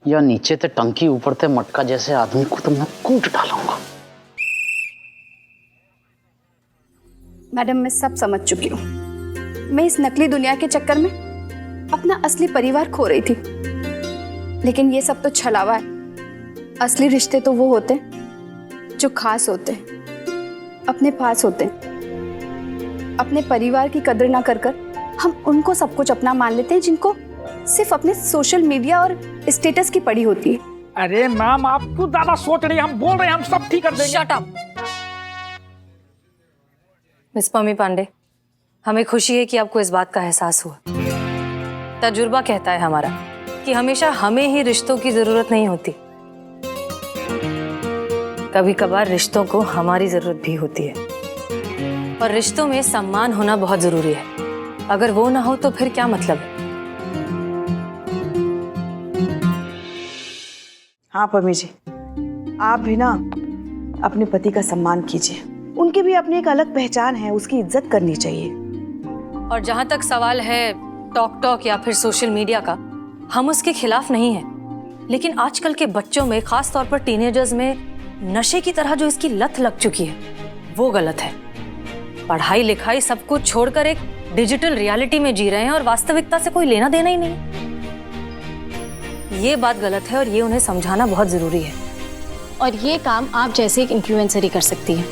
या नीचे ते टंकी ऊपर ते मटका जैसे आदमी को तो मैं कूट डालूंगा। मैडम मैं सब समझ चुकी हूँ। मैं इस नकली दुनिया के चक्कर में अपना असली परिवार खो रही थी, लेकिन ये सब तो छलावा है। असली रिश्ते तो वो होते हैं जो खास होते हैं, अपने पास होते हैं। अपने परिवार की कदर ना कर हम उनको सब कुछ अपना मान लेते हैं जिनको सिर्फ अपने सोशल मीडिया और स्टेटस की पड़ी होती है। अरे मैम आप क्यों ज्यादा सोच रही हैं, हम बोल रहे हैं, हम सब ठीक कर देंगे। Shut up. Miss Pammi Pandey, हमें खुशी है कि आपको इस बात का एहसास हुआ। तजुर्बा कहता है हमारा कि हमेशा हमें ही रिश्तों की जरूरत नहीं होती, कभी कभार रिश्तों को हमारी जरूरत भी होती है। और रिश्तों में सम्मान होना बहुत जरूरी है। अगर वो ना हो तो फिर क्या मतलब है। हाँ पमी जी, आप भी ना अपने पति का सम्मान कीजिए। उनकी भी अपनी एक अलग पहचान है, उसकी इज्जत करनी चाहिए। और जहां तक सवाल है टॉक या फिर सोशल मीडिया का, हम उसके खिलाफ नहीं हैं, लेकिन आजकल के बच्चों में, खास तौर पर टीनेजर्स में नशे की तरह जो इसकी लत लग चुकी है वो गलत है। पढ़ाई लिखाई सब कुछ छोड़कर एक डिजिटल रियलिटी में जी रहे हैं और वास्तविकता से कोई लेना देना ही नहीं। ये बात गलत है और ये उन्हें समझाना बहुत जरूरी है। और ये काम आप जैसे एक इन्फ्लुएंसर ही कर सकती है।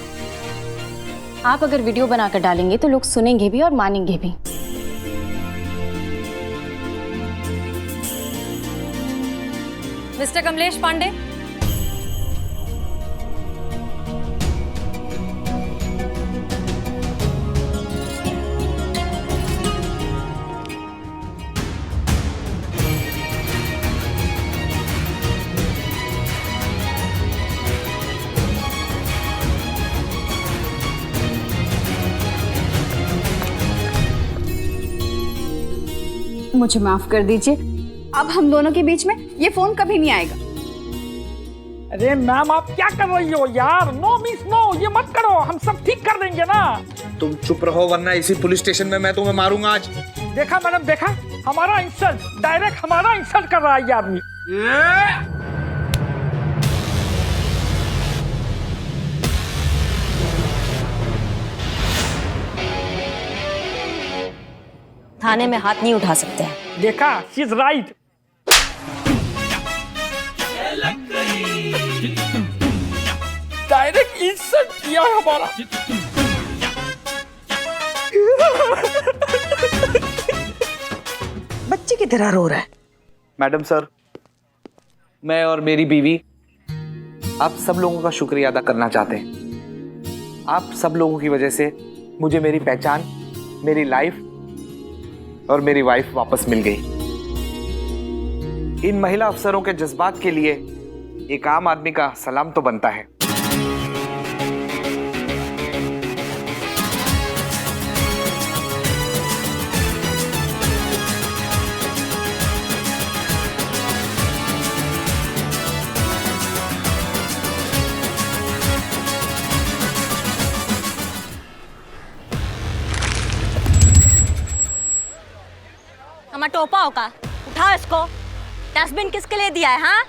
आप अगर वीडियो बनाकर डालेंगे तो लोग सुनेंगे भी और मानेंगे भी। मिस्टर कमलेश पांडे, मुझे माफ कर दीजिए, अब हम दोनों के बीच में ये फोन कभी नहीं आएगा। अरे मैम आप क्या कर रही हो यार, नो मिस नो, ये मत करो, हम सब ठीक कर देंगे ना। तुम चुप रहो वरना इसी पुलिस स्टेशन में मैं तुम्हें मारूंगा आज। देखा मैडम, देखा, हमारा इंसल्ट, डायरेक्ट हमारा इंसल्ट कर रहा है ये आदमी। थाने में हाथ नहीं उठा सकते हैं। देखा, she is right. Direct insult किया है हमारा। बच्चे की तरह रो रहा है। मैडम सर, मैं और मेरी बीवी आप सब लोगों का शुक्रिया अदा करना चाहते हैं। आप सब लोगों की वजह से मुझे मेरी पहचान, मेरी लाइफ और मेरी वाइफ वापस मिल गई। इन महिला अफसरों के जज्बात के लिए एक आम आदमी का सलाम तो बनता है। हमारा टोपा होगा, उठाओ इसको। डस्टबिन किसके लिए दिया है? हाँ,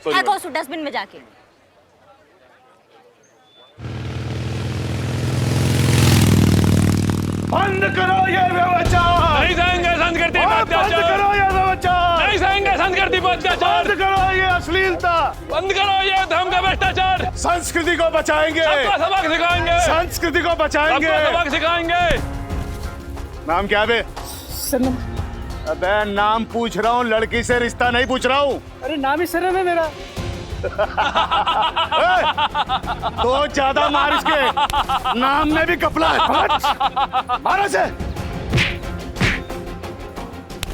फेंको उसको डस्टबिन में जाके। बंद करो ये व्यभिचार। नहीं सहेंगे संस्कृति पर अत्याचार। बंद करो ये व्यभिचार। नहीं सहेंगे संस्कृति पर अत्याचार। बंद करो ये अश्लीलता। बंद करो ये धर्म का भ्रष्टाचार। संस्कृति को बचाएंगे। सबको सबक सिखाएंगे। संस्कृति को बचाएंगे। सबको सबक सिखाएंगे। नाम क्या है? सनम। अबे नाम पूछ रहा हूँ, लड़की से रिश्ता नहीं पूछ रहा हूँ। अरे नाम ही सनम है मेरा। तो ज्यादा मार इसके, नाम में भी कपड़ा है। मारो से।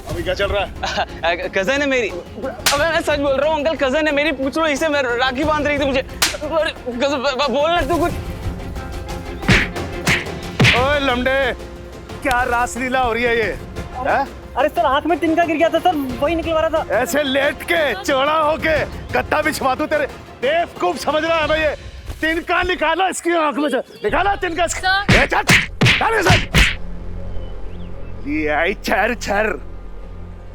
अभी क्या चल रहा है? कजन है मेरी। अबे मैं सच बोल रहा हूँ अंकल, कजन है मेरी, पूछ लो इसे। मैं राखी बांध रही थी मुझे। बोलना तू कुछ। ओए लमडे, क्या रासलीला हो रही है ये? अरे सर आंख में तिनका गिर गया था सर, वही निकलवा रहा था। ऐसे लेट के चौड़ा होके गद्दा बिछवा दूं तेरे बेवकूफ समझ रहा है भाई? ये तिनका निकाला इसकी आंख में से, निकाला तिनका ये छर छर।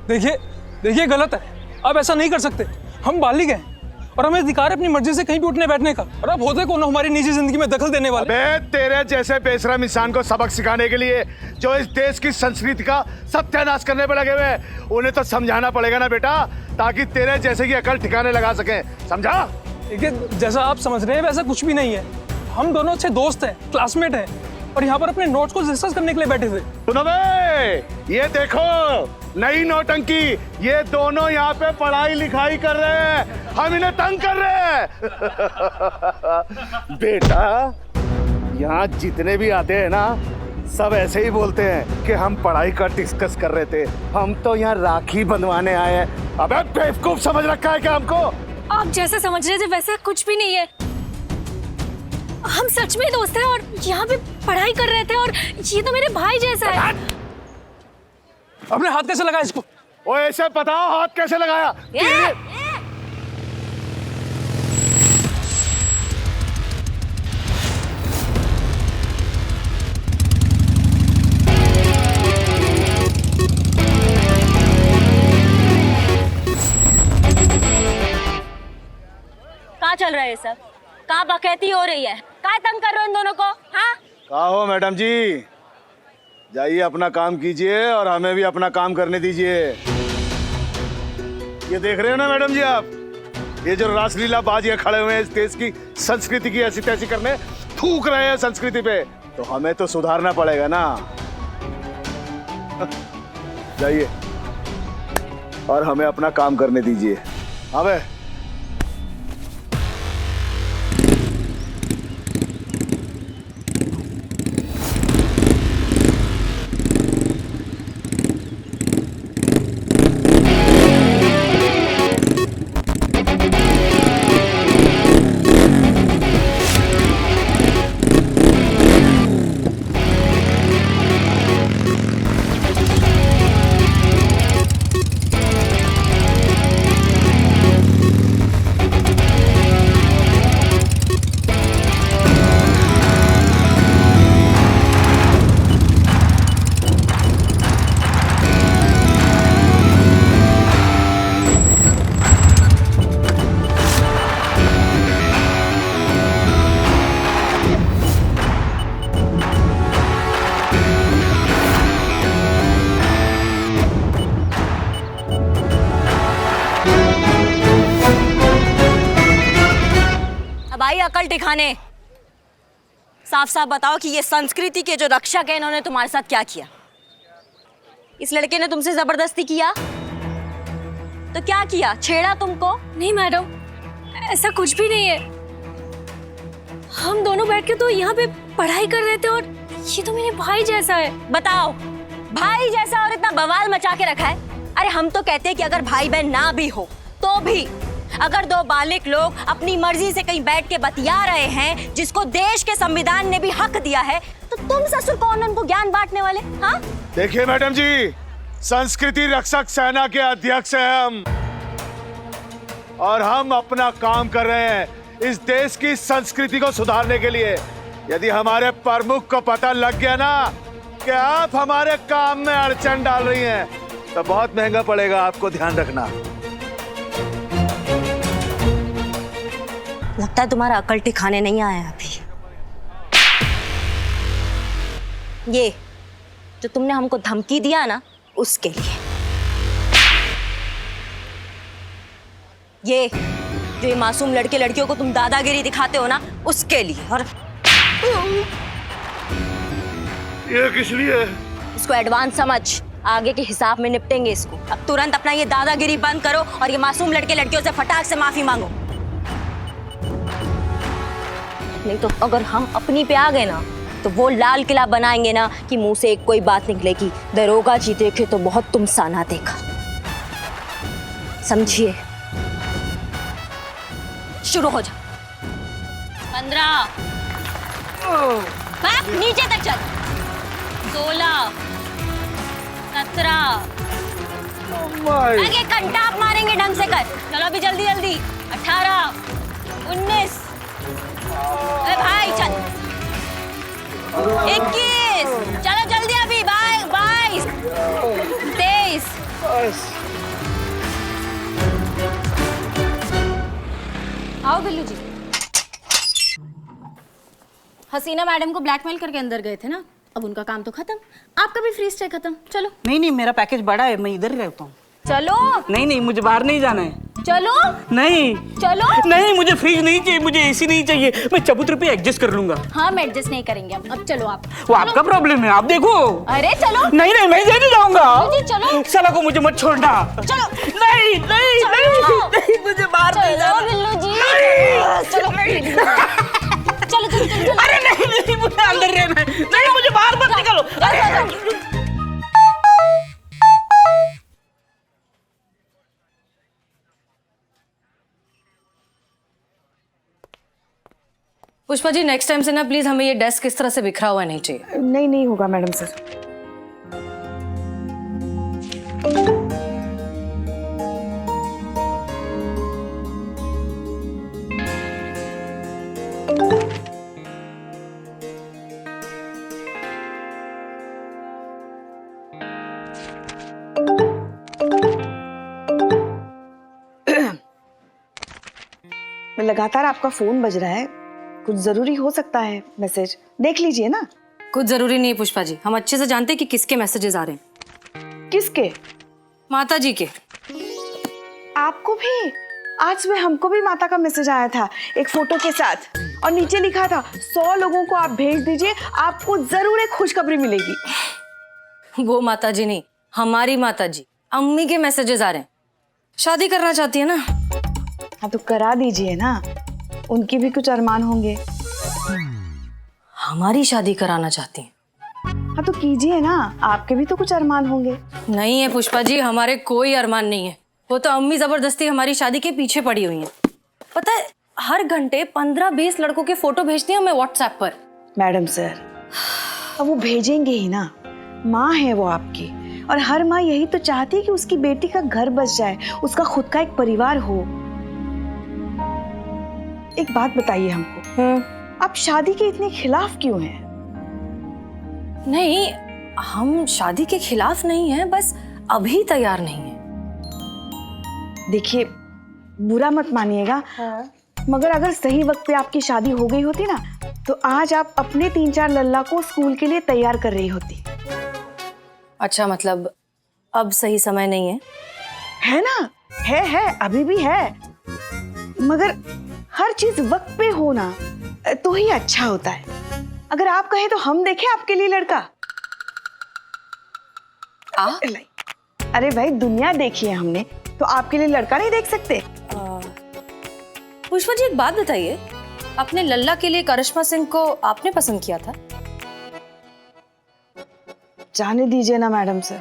देखिए गलत है, अब ऐसा नहीं कर सकते। हम बालिग हैं और हमें अधिकार है अपनी मर्जी से कहीं भी उठने बैठने का। और अब होते कौन हमारी निजी जिंदगी में दखल देने वाले? बे तेरे जैसे बेशरम इंसान को सबक सिखाने के लिए जो इस देश की संस्कृति का सत्यानाश करने पे लगे हुए, उन्हें तो समझाना पड़ेगा ना बेटा, ताकि तेरे जैसे की अकल ठिकाने लगा सके। समझा? देखिए जैसा आप समझ रहे हैं वैसा कुछ भी नहीं है। हम दोनों अच्छे दोस्त हैं, क्लासमेट हैं और यहाँ पर अपने नोट्स को डिस्कस करने के लिए बैठे थे। सुनो बे, ये देखो नई नौटंकी, ये दोनों यहाँ पे पढ़ाई लिखाई कर रहे हैं, हम इन्हें तंग कर रहे हैं। बेटा यहाँ जितने भी आते हैं ना, सब ऐसे ही बोलते हैं कि हम पढ़ाई का डिस्कस कर रहे थे, हम तो यहाँ राखी बंधवाने आए हैं। अबे बेवकूफ समझ रखा है क्या हमको? आप जैसे समझ रहे थे वैसा कुछ भी नहीं है। हम सच में दोस्त हैं और यहाँ पे पढ़ाई कर रहे थे और ये तो मेरे भाई जैसा है। अपने हाथ कैसे लगाया इसको? ओ ऐसे बताओ हाथ कैसे लगाया? कहाँ चल रहा है सब? कहाँ बकैती हो रही है? कहाँ तंग कर रहे हो इन दोनों को? हाँ? कहा हो मैडम जी, जाइए अपना काम कीजिए और हमें भी अपना काम करने दीजिए। ये देख रहे हो ना मैडम जी आप, ये जो रासलीला बाजियां खड़े हुए हैं इस देश की संस्कृति की ऐसी तैसी करने, थूक रहे हैं संस्कृति पे, तो हमें तो सुधारना पड़ेगा ना। जाइए और हमें अपना काम करने दीजिए। अबे भाई अकल ठिकाने, साफ साफ बताओ कि ये संस्कृति के जो रक्षक है इन्होंने तुम्हारे साथ क्या किया? इस लड़के ने तुमसे जबरदस्ती किया तो क्या किया? छेड़ा तुमको? नहीं मैडम, ऐसा कुछ भी नहीं है। हम दोनों बैठ के तो यहाँ पे पढ़ाई कर रहे थे और ये तो मेरे भाई जैसा है। बताओ, भाई जैसा और इतना बवाल मचा के रखा है? अरे हम तो कहते हैं कि अगर भाई बहन ना भी हो तो भी अगर दो बालिग लोग अपनी मर्जी से कहीं बैठ के बतिया रहे हैं, जिसको देश के संविधान ने भी हक दिया है, तो तुम ससुर कौन उनको ज्ञान बांटने वाले? हाँ? देखिए मैडम जी, संस्कृति रक्षक सेना के अध्यक्ष हैं हम, और हम अपना काम कर रहे हैं इस देश की संस्कृति को सुधारने के लिए। यदि हमारे प्रमुख को पता लग गया ना कि आप हमारे काम में अड़चन डाल रही हैं, तो बहुत महंगा पड़ेगा, आपको ध्यान रखना। लगता है तुम्हारा अकल ठिकाने नहीं आया अभी। ये जो तुमने हमको धमकी दिया ना, उसके लिए। ये जो ये मासूम लड़के लड़कियों को तुम दादागिरी दिखाते हो ना, उसके लिए। और ये किस लिए? इसको एडवांस समझ, आगे के हिसाब में निपटेंगे इसको। अब तुरंत अपना ये दादागिरी बंद करो और ये मासूम लड़के लड़कियों से फटाक से माफी मांगो, नहीं तो अगर हम अपनी पे आ गए ना तो वो लाल किला बनाएंगे ना कि मुंह से एक कोई बात निकलेगी, दरोगा जी देखे तो बहुत तुम साना देखा। समझिए? शुरू हो जा। 15 नीचे तक चल। 16 17 आगे घंटा आप मारेंगे ढंग से कर। चलो अभी जल्दी जल्दी। 18 19 अरे भाई चल 21 चलो जल्दी अभी 22 23 आओ बिल्लू जी। हसीना मैडम को ब्लैकमेल करके अंदर गए थे ना, अब उनका काम तो खत्म, आपका भी फ्री स्टे खत्म। चलो। नहीं नहीं, मेरा पैकेज बड़ा है, मैं इधर ही रहता हूँ। चलो। नहीं नहीं, मुझे बाहर नहीं जाना है। चलो। नहीं चलो। नहीं, मुझे फ्रिज नहीं चाहिए, मुझे एसी नहीं चाहिए, मैं चबूतरे पे एडजस्ट कर लूंगा। हाँ, हम एडजस्ट नहीं करेंगे अब चलो आप। वो आपका प्रॉब्लम है, आप देखो। अरे चलो। नहीं नहीं, मैं इधर नहीं जाऊंगा। चलो। साला को मुझे मत छोड़ना। चलो। नहीं नहीं नहीं, मुझे बाहर नहीं जाना। बिल्लू जी। चलो चलो चलो चलो। अरे नहीं नहीं, मुझे अंदर रहना है। नहीं, मुझे बाहर मत निकालो। पुष्पा जी, नेक्स्ट टाइम से ना प्लीज हमें ये डेस्क इस तरह से बिखरा हुआ नहीं चाहिए। नहीं नहीं होगा मैडम सर। लगातार आपका फोन बज रहा है, कुछ जरूरी हो सकता है, मैसेज देख लीजिए ना। कुछ जरूरी नहीं है पुष्पा जी, हम अच्छे से जानते हैं कि किसके मैसेजेस आ रहे हैं। किसके? माता जी के। आपको भी? आज सुबह हमको भी माता का मैसेज आया था एक फोटो के साथ, और नीचे लिखा था 100 लोगों को आप भेज दीजिए, आपको जरूर एक खुशखबरी मिलेगी। वो माता जी नहीं, हमारी माता जी, अम्मी के मैसेजेस आ रहे हैं। शादी करना चाहती है ना। हाँ तो करा दीजिए ना, उनकी भी कुछ अरमान होंगे। हमारी शादी कराना चाहती हैं। हाँ तो कीजिए ना, आपके भी तो कुछ अरमान होंगे। नहीं है पुष्पा जी, हमारे कोई अरमान नहीं है। वो तो अम्मी जबरदस्ती हमारी शादी के पीछे पड़ी हुई हैं। पता है, हर घंटे 15-20 लड़कों के फोटो भेजती हैं हमें व्हाट्सएप पर। मैडम सर, अब वो भेजेंगे ही ना, माँ है वो आपकी, और हर माँ यही तो चाहती है कि उसकी बेटी का घर बस जाए, उसका खुद का एक परिवार हो। एक बात बताइए हमको, आप शादी के इतने खिलाफ क्यों हैं? नहीं, हम शादी के खिलाफ नहीं हैं, बस अभी तैयार नहीं हैं। देखिए, बुरा मत मानिएगा, मगर अगर सही वक्त पे आपकी शादी हो गई होती ना, तो आज आप अपने 3-4 लल्ला को स्कूल के लिए तैयार कर रही होती। अच्छा, मतलब अब सही समय नहीं है? है ना, है, अभी भी है, मगर हर चीज वक्त पे होना तो ही अच्छा होता है। अगर आप कहें तो हम देखें आपके लिए लड़का। अरे भाई, दुनिया देखी है हमने, तो आपके लिए लड़का नहीं देख सकते? पुष्पा जी, एक बात बताइए, अपने लल्ला के लिए करिश्मा सिंह को आपने पसंद किया था? जाने दीजिए ना मैडम सर,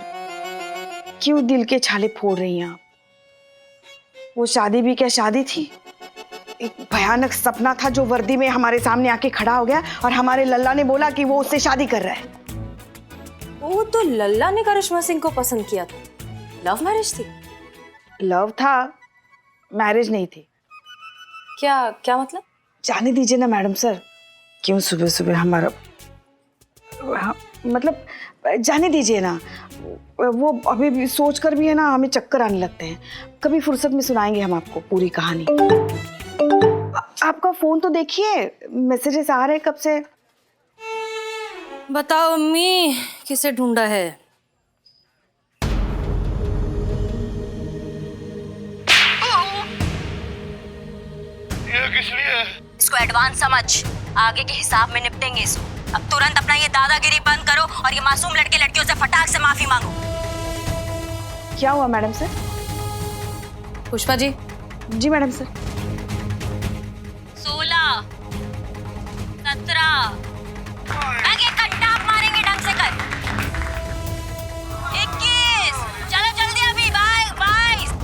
क्यों दिल के छाले फोड़ रही हैं आप? वो शादी भी क्या शादी थी, एक भयानक सपना था जो वर्दी में हमारे सामने आके खड़ा हो गया, और हमारे लल्ला ने बोला कि वो उससे शादी कर रहा है। वो तो लल्ला ने करिश्मा सिंह को पसंद किया था। लव मैरिज थी? लव था, मैरिज नहीं थी। क्या मतलब? जाने दीजिए ना मैडम सर, क्यों सुबह सुबह हमारा, मतलब जाने दीजिए ना, वो अभी भी सोच कर भी है ना, हमें चक्कर आने लगते हैं। कभी फुर्सत में सुनाएंगे हम आपको पूरी कहानी। आपका फोन तो देखिए, मैसेजेस आ रहे हैं कब से। बताओ अम्मी, किसे ढूंढा है? ये किस लिए? इसको एडवांस समझ, आगे के हिसाब में निपटेंगे इसको। अब तुरंत अपना ये दादागिरी बंद करो और ये मासूम लड़के लड़कियों से फटाक से माफी मांगो। क्या हुआ मैडम सर? पुष्पा जी। जी मैडम सर। 16 17 आगे घंटा आप मारेंगे ढंग से कर। 21 चलो जल्दी अभी 22 पुष्पा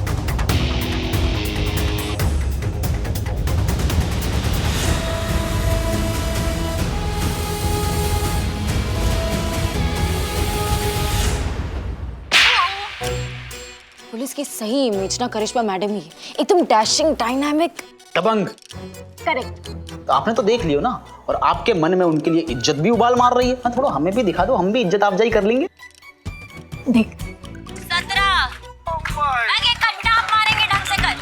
की सही इमेज ना करिश्मा मैडम ही है, एकदम डैशिंग, डायनामिक, दबंग। करेक्ट। तो आपने तो देख लियो ना, और आपके मन में उनके लिए इज्जत भी उबाल मार रही है। हाँ, थोड़ा हमें भी दिखा दो, हम भी इज्जत अफजाई कर लेंगे। देख 17 आगे कंटा मारेंगे ढंग से कर।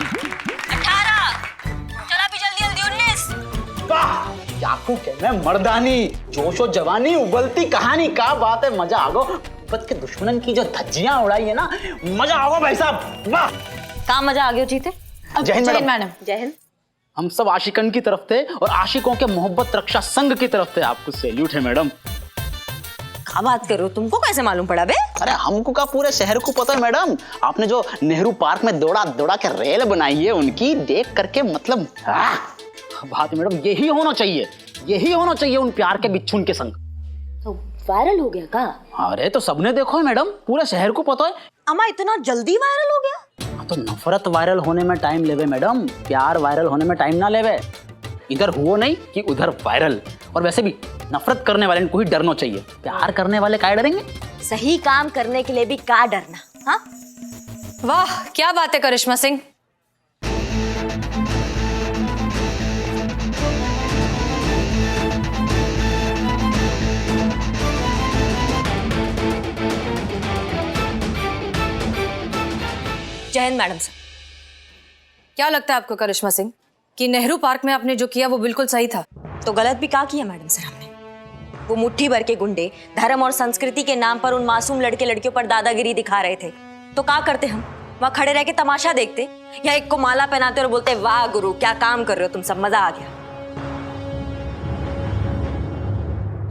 18 चला भी जल्दी जल्दी 19। वाह, क्या को कहना है मर्दानी, जोशो जवानी, उबलती कहानी, क्या बात है, मजा आ गया। बच के दुश्मनन की जो धज्जियां उड़ाई है ना, मजा आ गया भाई साहब, वाह। कहाँ मजा आ गया जीते? जय हिंद मैडम। जय हिंद। हम सब आशिकन की तरफ थे और आशिकों के मोहब्बत रक्षा संघ की तरफ थे, आपको सैल्यूट है मैडम। क्या बात करो, तुमको कैसे मालूम पड़ा बे? अरे हमको का पूरे शहर को पता है मैडम, आपने जो नेहरू पार्क में दौड़ा दौड़ा के रेल बनाई है उनकी देख करके, मतलब बात मैडम यही होना चाहिए, यही होना चाहिए उन प्यार के बिच्छुन के संग। तो वायरल हो गया का? अरे तो सबने देखो है मैडम, पूरे शहर को पता है। अम्मा इतना जल्दी वायरल हो गया? तो नफरत वायरल होने में टाइम लेवे मैडम, प्यार वायरल होने में टाइम ना लेवे। इधर हुआ नहीं कि उधर वायरल। और वैसे भी नफरत करने वाले को ही डरना चाहिए, प्यार करने वाले काहे डरेंगे? सही काम करने के लिए भी का डरना? हाँ, वाह क्या बात है करिश्मा सिंह। जय हिंद मैडम सर। क्या लगता है आपको करिश्मा सिंह कि नेहरू पार्क में आपने जो किया वो बिल्कुल सही था? तो गलत भी क्या किया मैडम सर हमने? वो मुट्ठी भर के गुंडे धर्म और संस्कृति के नाम पर उन मासूम लड़के लड़कियों पर दादागिरी दिखा रहे थे, तो क्या करते हम? वहां खड़े रह के तमाशा देखते, या एक को माला पहनाते और बोलते वाह गुरु क्या काम कर रहे हो तुम सब, मजा आ गया।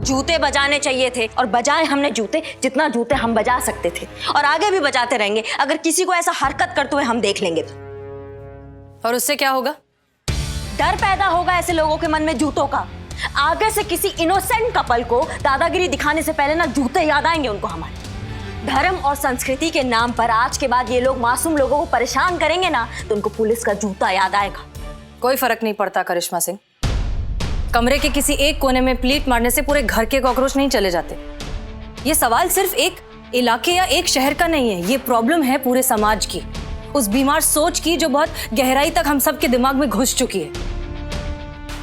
जूते बजाने चाहिए थे और बजाए हमने जूते, जितना जूते हम बजा सकते थे, और आगे भी बजाते रहेंगे। अगर किसी को ऐसा हरकत करते हुए हम देख लेंगे तो। और उससे क्या होगा? डर पैदा होगा ऐसे लोगों के मन में जूतों का। आगे से किसी इनोसेंट कपल को दादागिरी दिखाने से पहले ना जूते याद आएंगे उनको हमारे। धर्म और संस्कृति के नाम पर आज के बाद ये लोग मासूम लोगों को परेशान करेंगे ना, तो उनको पुलिस का जूता याद आएगा। कोई फर्क नहीं पड़ता करिश्मा सिंह, कमरे के किसी एक कोने में प्लीट मारने से पूरे घर के कॉकरोच नहीं चले जाते। ये सवाल सिर्फ एक इलाके या एक शहर का नहीं है, ये प्रॉब्लम है पूरे समाज की, उस बीमार सोच की जो बहुत गहराई तक हम सब के दिमाग में घुस चुकी है।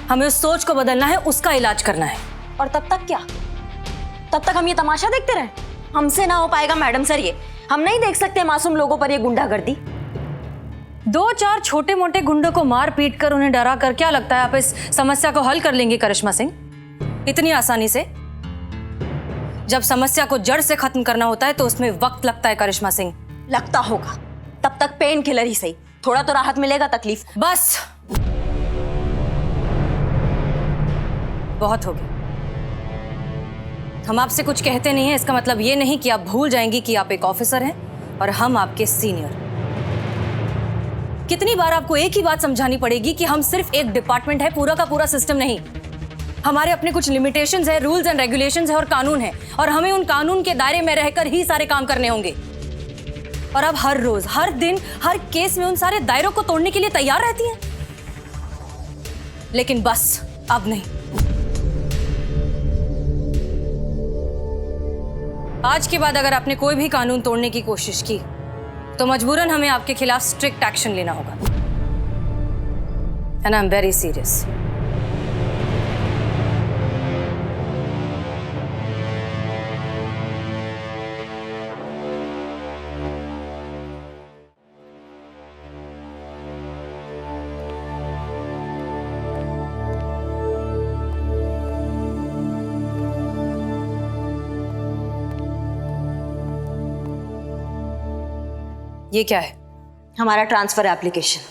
हमें उस सोच को बदलना है, उसका इलाज करना है। और तब तक क्या? तब तक हम ये तमाशा देखते रहे? हमसे ना हो पाएगा मैडम सर ये। हम नहीं देख सकते मासूम लोगों पर ये गुंडागर्दी। 2-4 छोटे मोटे गुंडों को मार पीट कर उन्हें डरा कर क्या लगता है आप इस समस्या को हल कर लेंगे करिश्मा सिंह? इतनी आसानी से? जब समस्या को जड़ से खत्म करना होता है तो उसमें वक्त लगता है करिश्मा सिंह। लगता होगा, तब तक पेन किलर ही सही, थोड़ा तो राहत मिलेगा तकलीफ। बस बहुत हो गया। हम आपसे कुछ कहते नहीं हैं, इसका मतलब ये नहीं कि आप भूल जाएंगी कि आप एक ऑफिसर हैं और हम आपके सीनियर। कितनी बार आपको एक ही बात समझानी पड़ेगी कि हम सिर्फ एक डिपार्टमेंट है, पूरा का पूरा सिस्टम नहीं। हमारे अपने कुछ लिमिटेशंस है, रूल्स एंड रेगुलेशंस है और कानून है, और हमें उन कानून के दायरे में रहकर ही सारे काम करने होंगे। और अब हर रोज, हर दिन, हर केस में उन सारे दायरों को तोड़ने के लिए तैयार रहती हैं। लेकिन बस अब नहीं। आज के बाद अगर आपने कोई भी कानून तोड़ने की कोशिश की तो मजबूरन हमें आपके खिलाफ स्ट्रिक्ट एक्शन लेना होगा। And I am very serious. ये क्या है? हमारा ट्रांसफर एप्लीकेशन।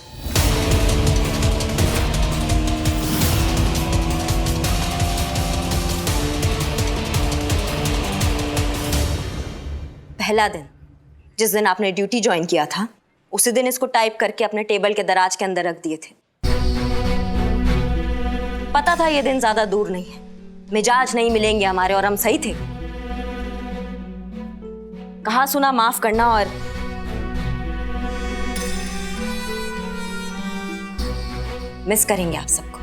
पहला दिन, जिस दिन आपने ड्यूटी ज्वाइन किया था, उसी दिन इसको टाइप करके अपने टेबल के दराज के अंदर रख दिए थे। पता था ये दिन ज्यादा दूर नहीं है, मिजाज नहीं मिलेंगे हमारे, और हम सही थे। कहा सुना माफ करना, और मिस करेंगे आप सबको।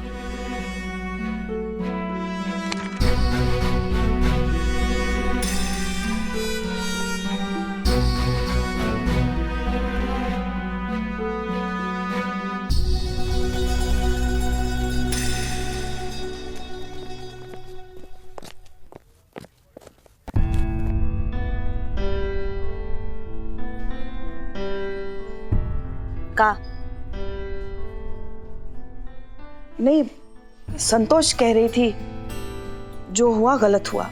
का नहीं, संतोष कह रही थी जो हुआ गलत हुआ,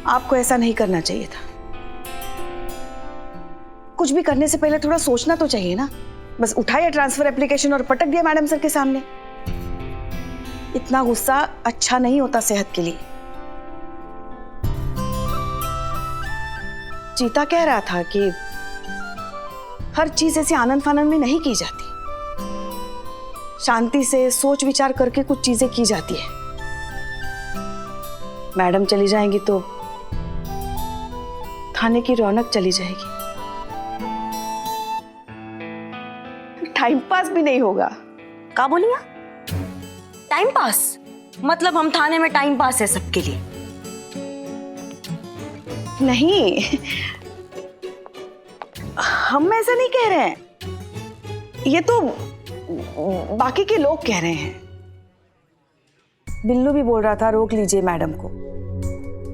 आपको ऐसा नहीं करना चाहिए था। कुछ भी करने से पहले थोड़ा सोचना तो चाहिए ना। बस उठाया ट्रांसफर एप्लीकेशन और पटक दिया मैडम सर के सामने। इतना गुस्सा अच्छा नहीं होता सेहत के लिए। चीता कह रहा था कि हर चीज ऐसे आनंद फानंद में नहीं की जाती, शांति से सोच विचार करके कुछ चीजें की जाती है। मैडम चली जाएंगी तो थाने की रौनक चली जाएगी, टाइम पास भी नहीं होगा। का बोलिया? Time pass? मतलब हम थाने में टाइम पास है सबके लिए? नहीं, हम ऐसा नहीं कह रहे हैं, ये तो बाकी के लोग कह रहे हैं। बिल्लू भी बोल रहा था रोक लीजिए मैडम को,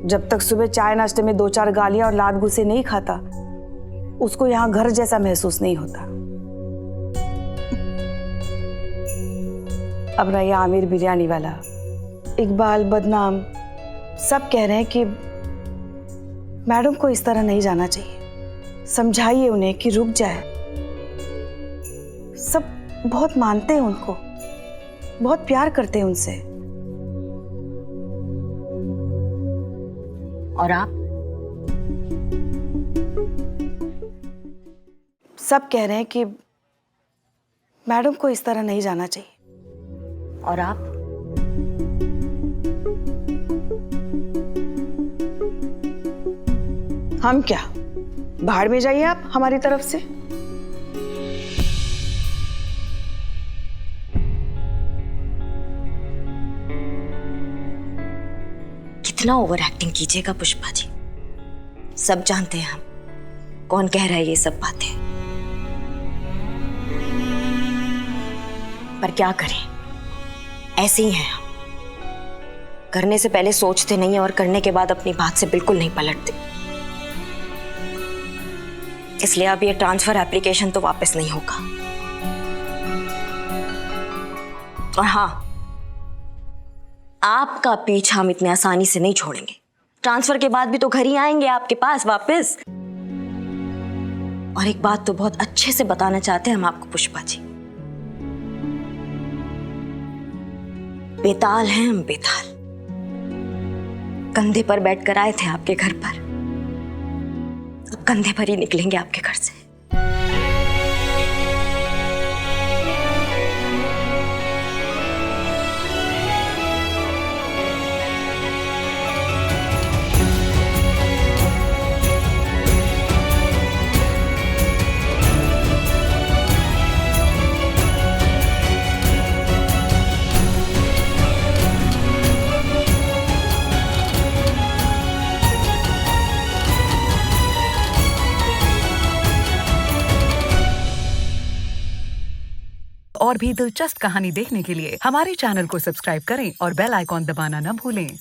जब तक सुबह चाय नाश्ते में 2-4 गालियां और लात गुस्से नहीं खाता उसको यहां घर जैसा महसूस नहीं होता। अब रहा आमिर बिरयानी वाला, इकबाल बदनाम, सब कह रहे हैं कि मैडम को इस तरह नहीं जाना चाहिए। समझाइए उन्हें कि रुक जाए। सब बहुत मानते हैं उनको, बहुत प्यार करते हैं उनसे। और आप? सब कह रहे हैं कि मैडम को इस तरह नहीं जाना चाहिए। और आप? हम क्या, बाहर में जाइए आप हमारी तरफ से। कितना ओवर एक्टिंग कीजिएगा पुष्पा जी, सब जानते हैं हम कौन कह रहा है ये सब बातें। पर क्या करें, ऐसे ही हैं हम। करने से पहले सोचते नहीं और करने के बाद अपनी बात से बिल्कुल नहीं पलटते। इसलिए अब ये ट्रांसफर एप्लीकेशन तो वापस नहीं होगा। और हाँ, आपका पीछा हम इतने आसानी से नहीं छोड़ेंगे। ट्रांसफर के बाद भी तो घर ही आएंगे आपके पास वापस। और एक बात तो बहुत अच्छे से बताना चाहते हैं हम आपको पुष्पा जी, बेताल हैं हम, बेताल। कंधे पर बैठकर आए थे आपके घर पर, अब कंधे पर ही निकलेंगे आपके घर से। और भी दिलचस्प कहानी देखने के लिए हमारे चैनल को सब्सक्राइब करें और बेल आइकॉन दबाना न भूलें।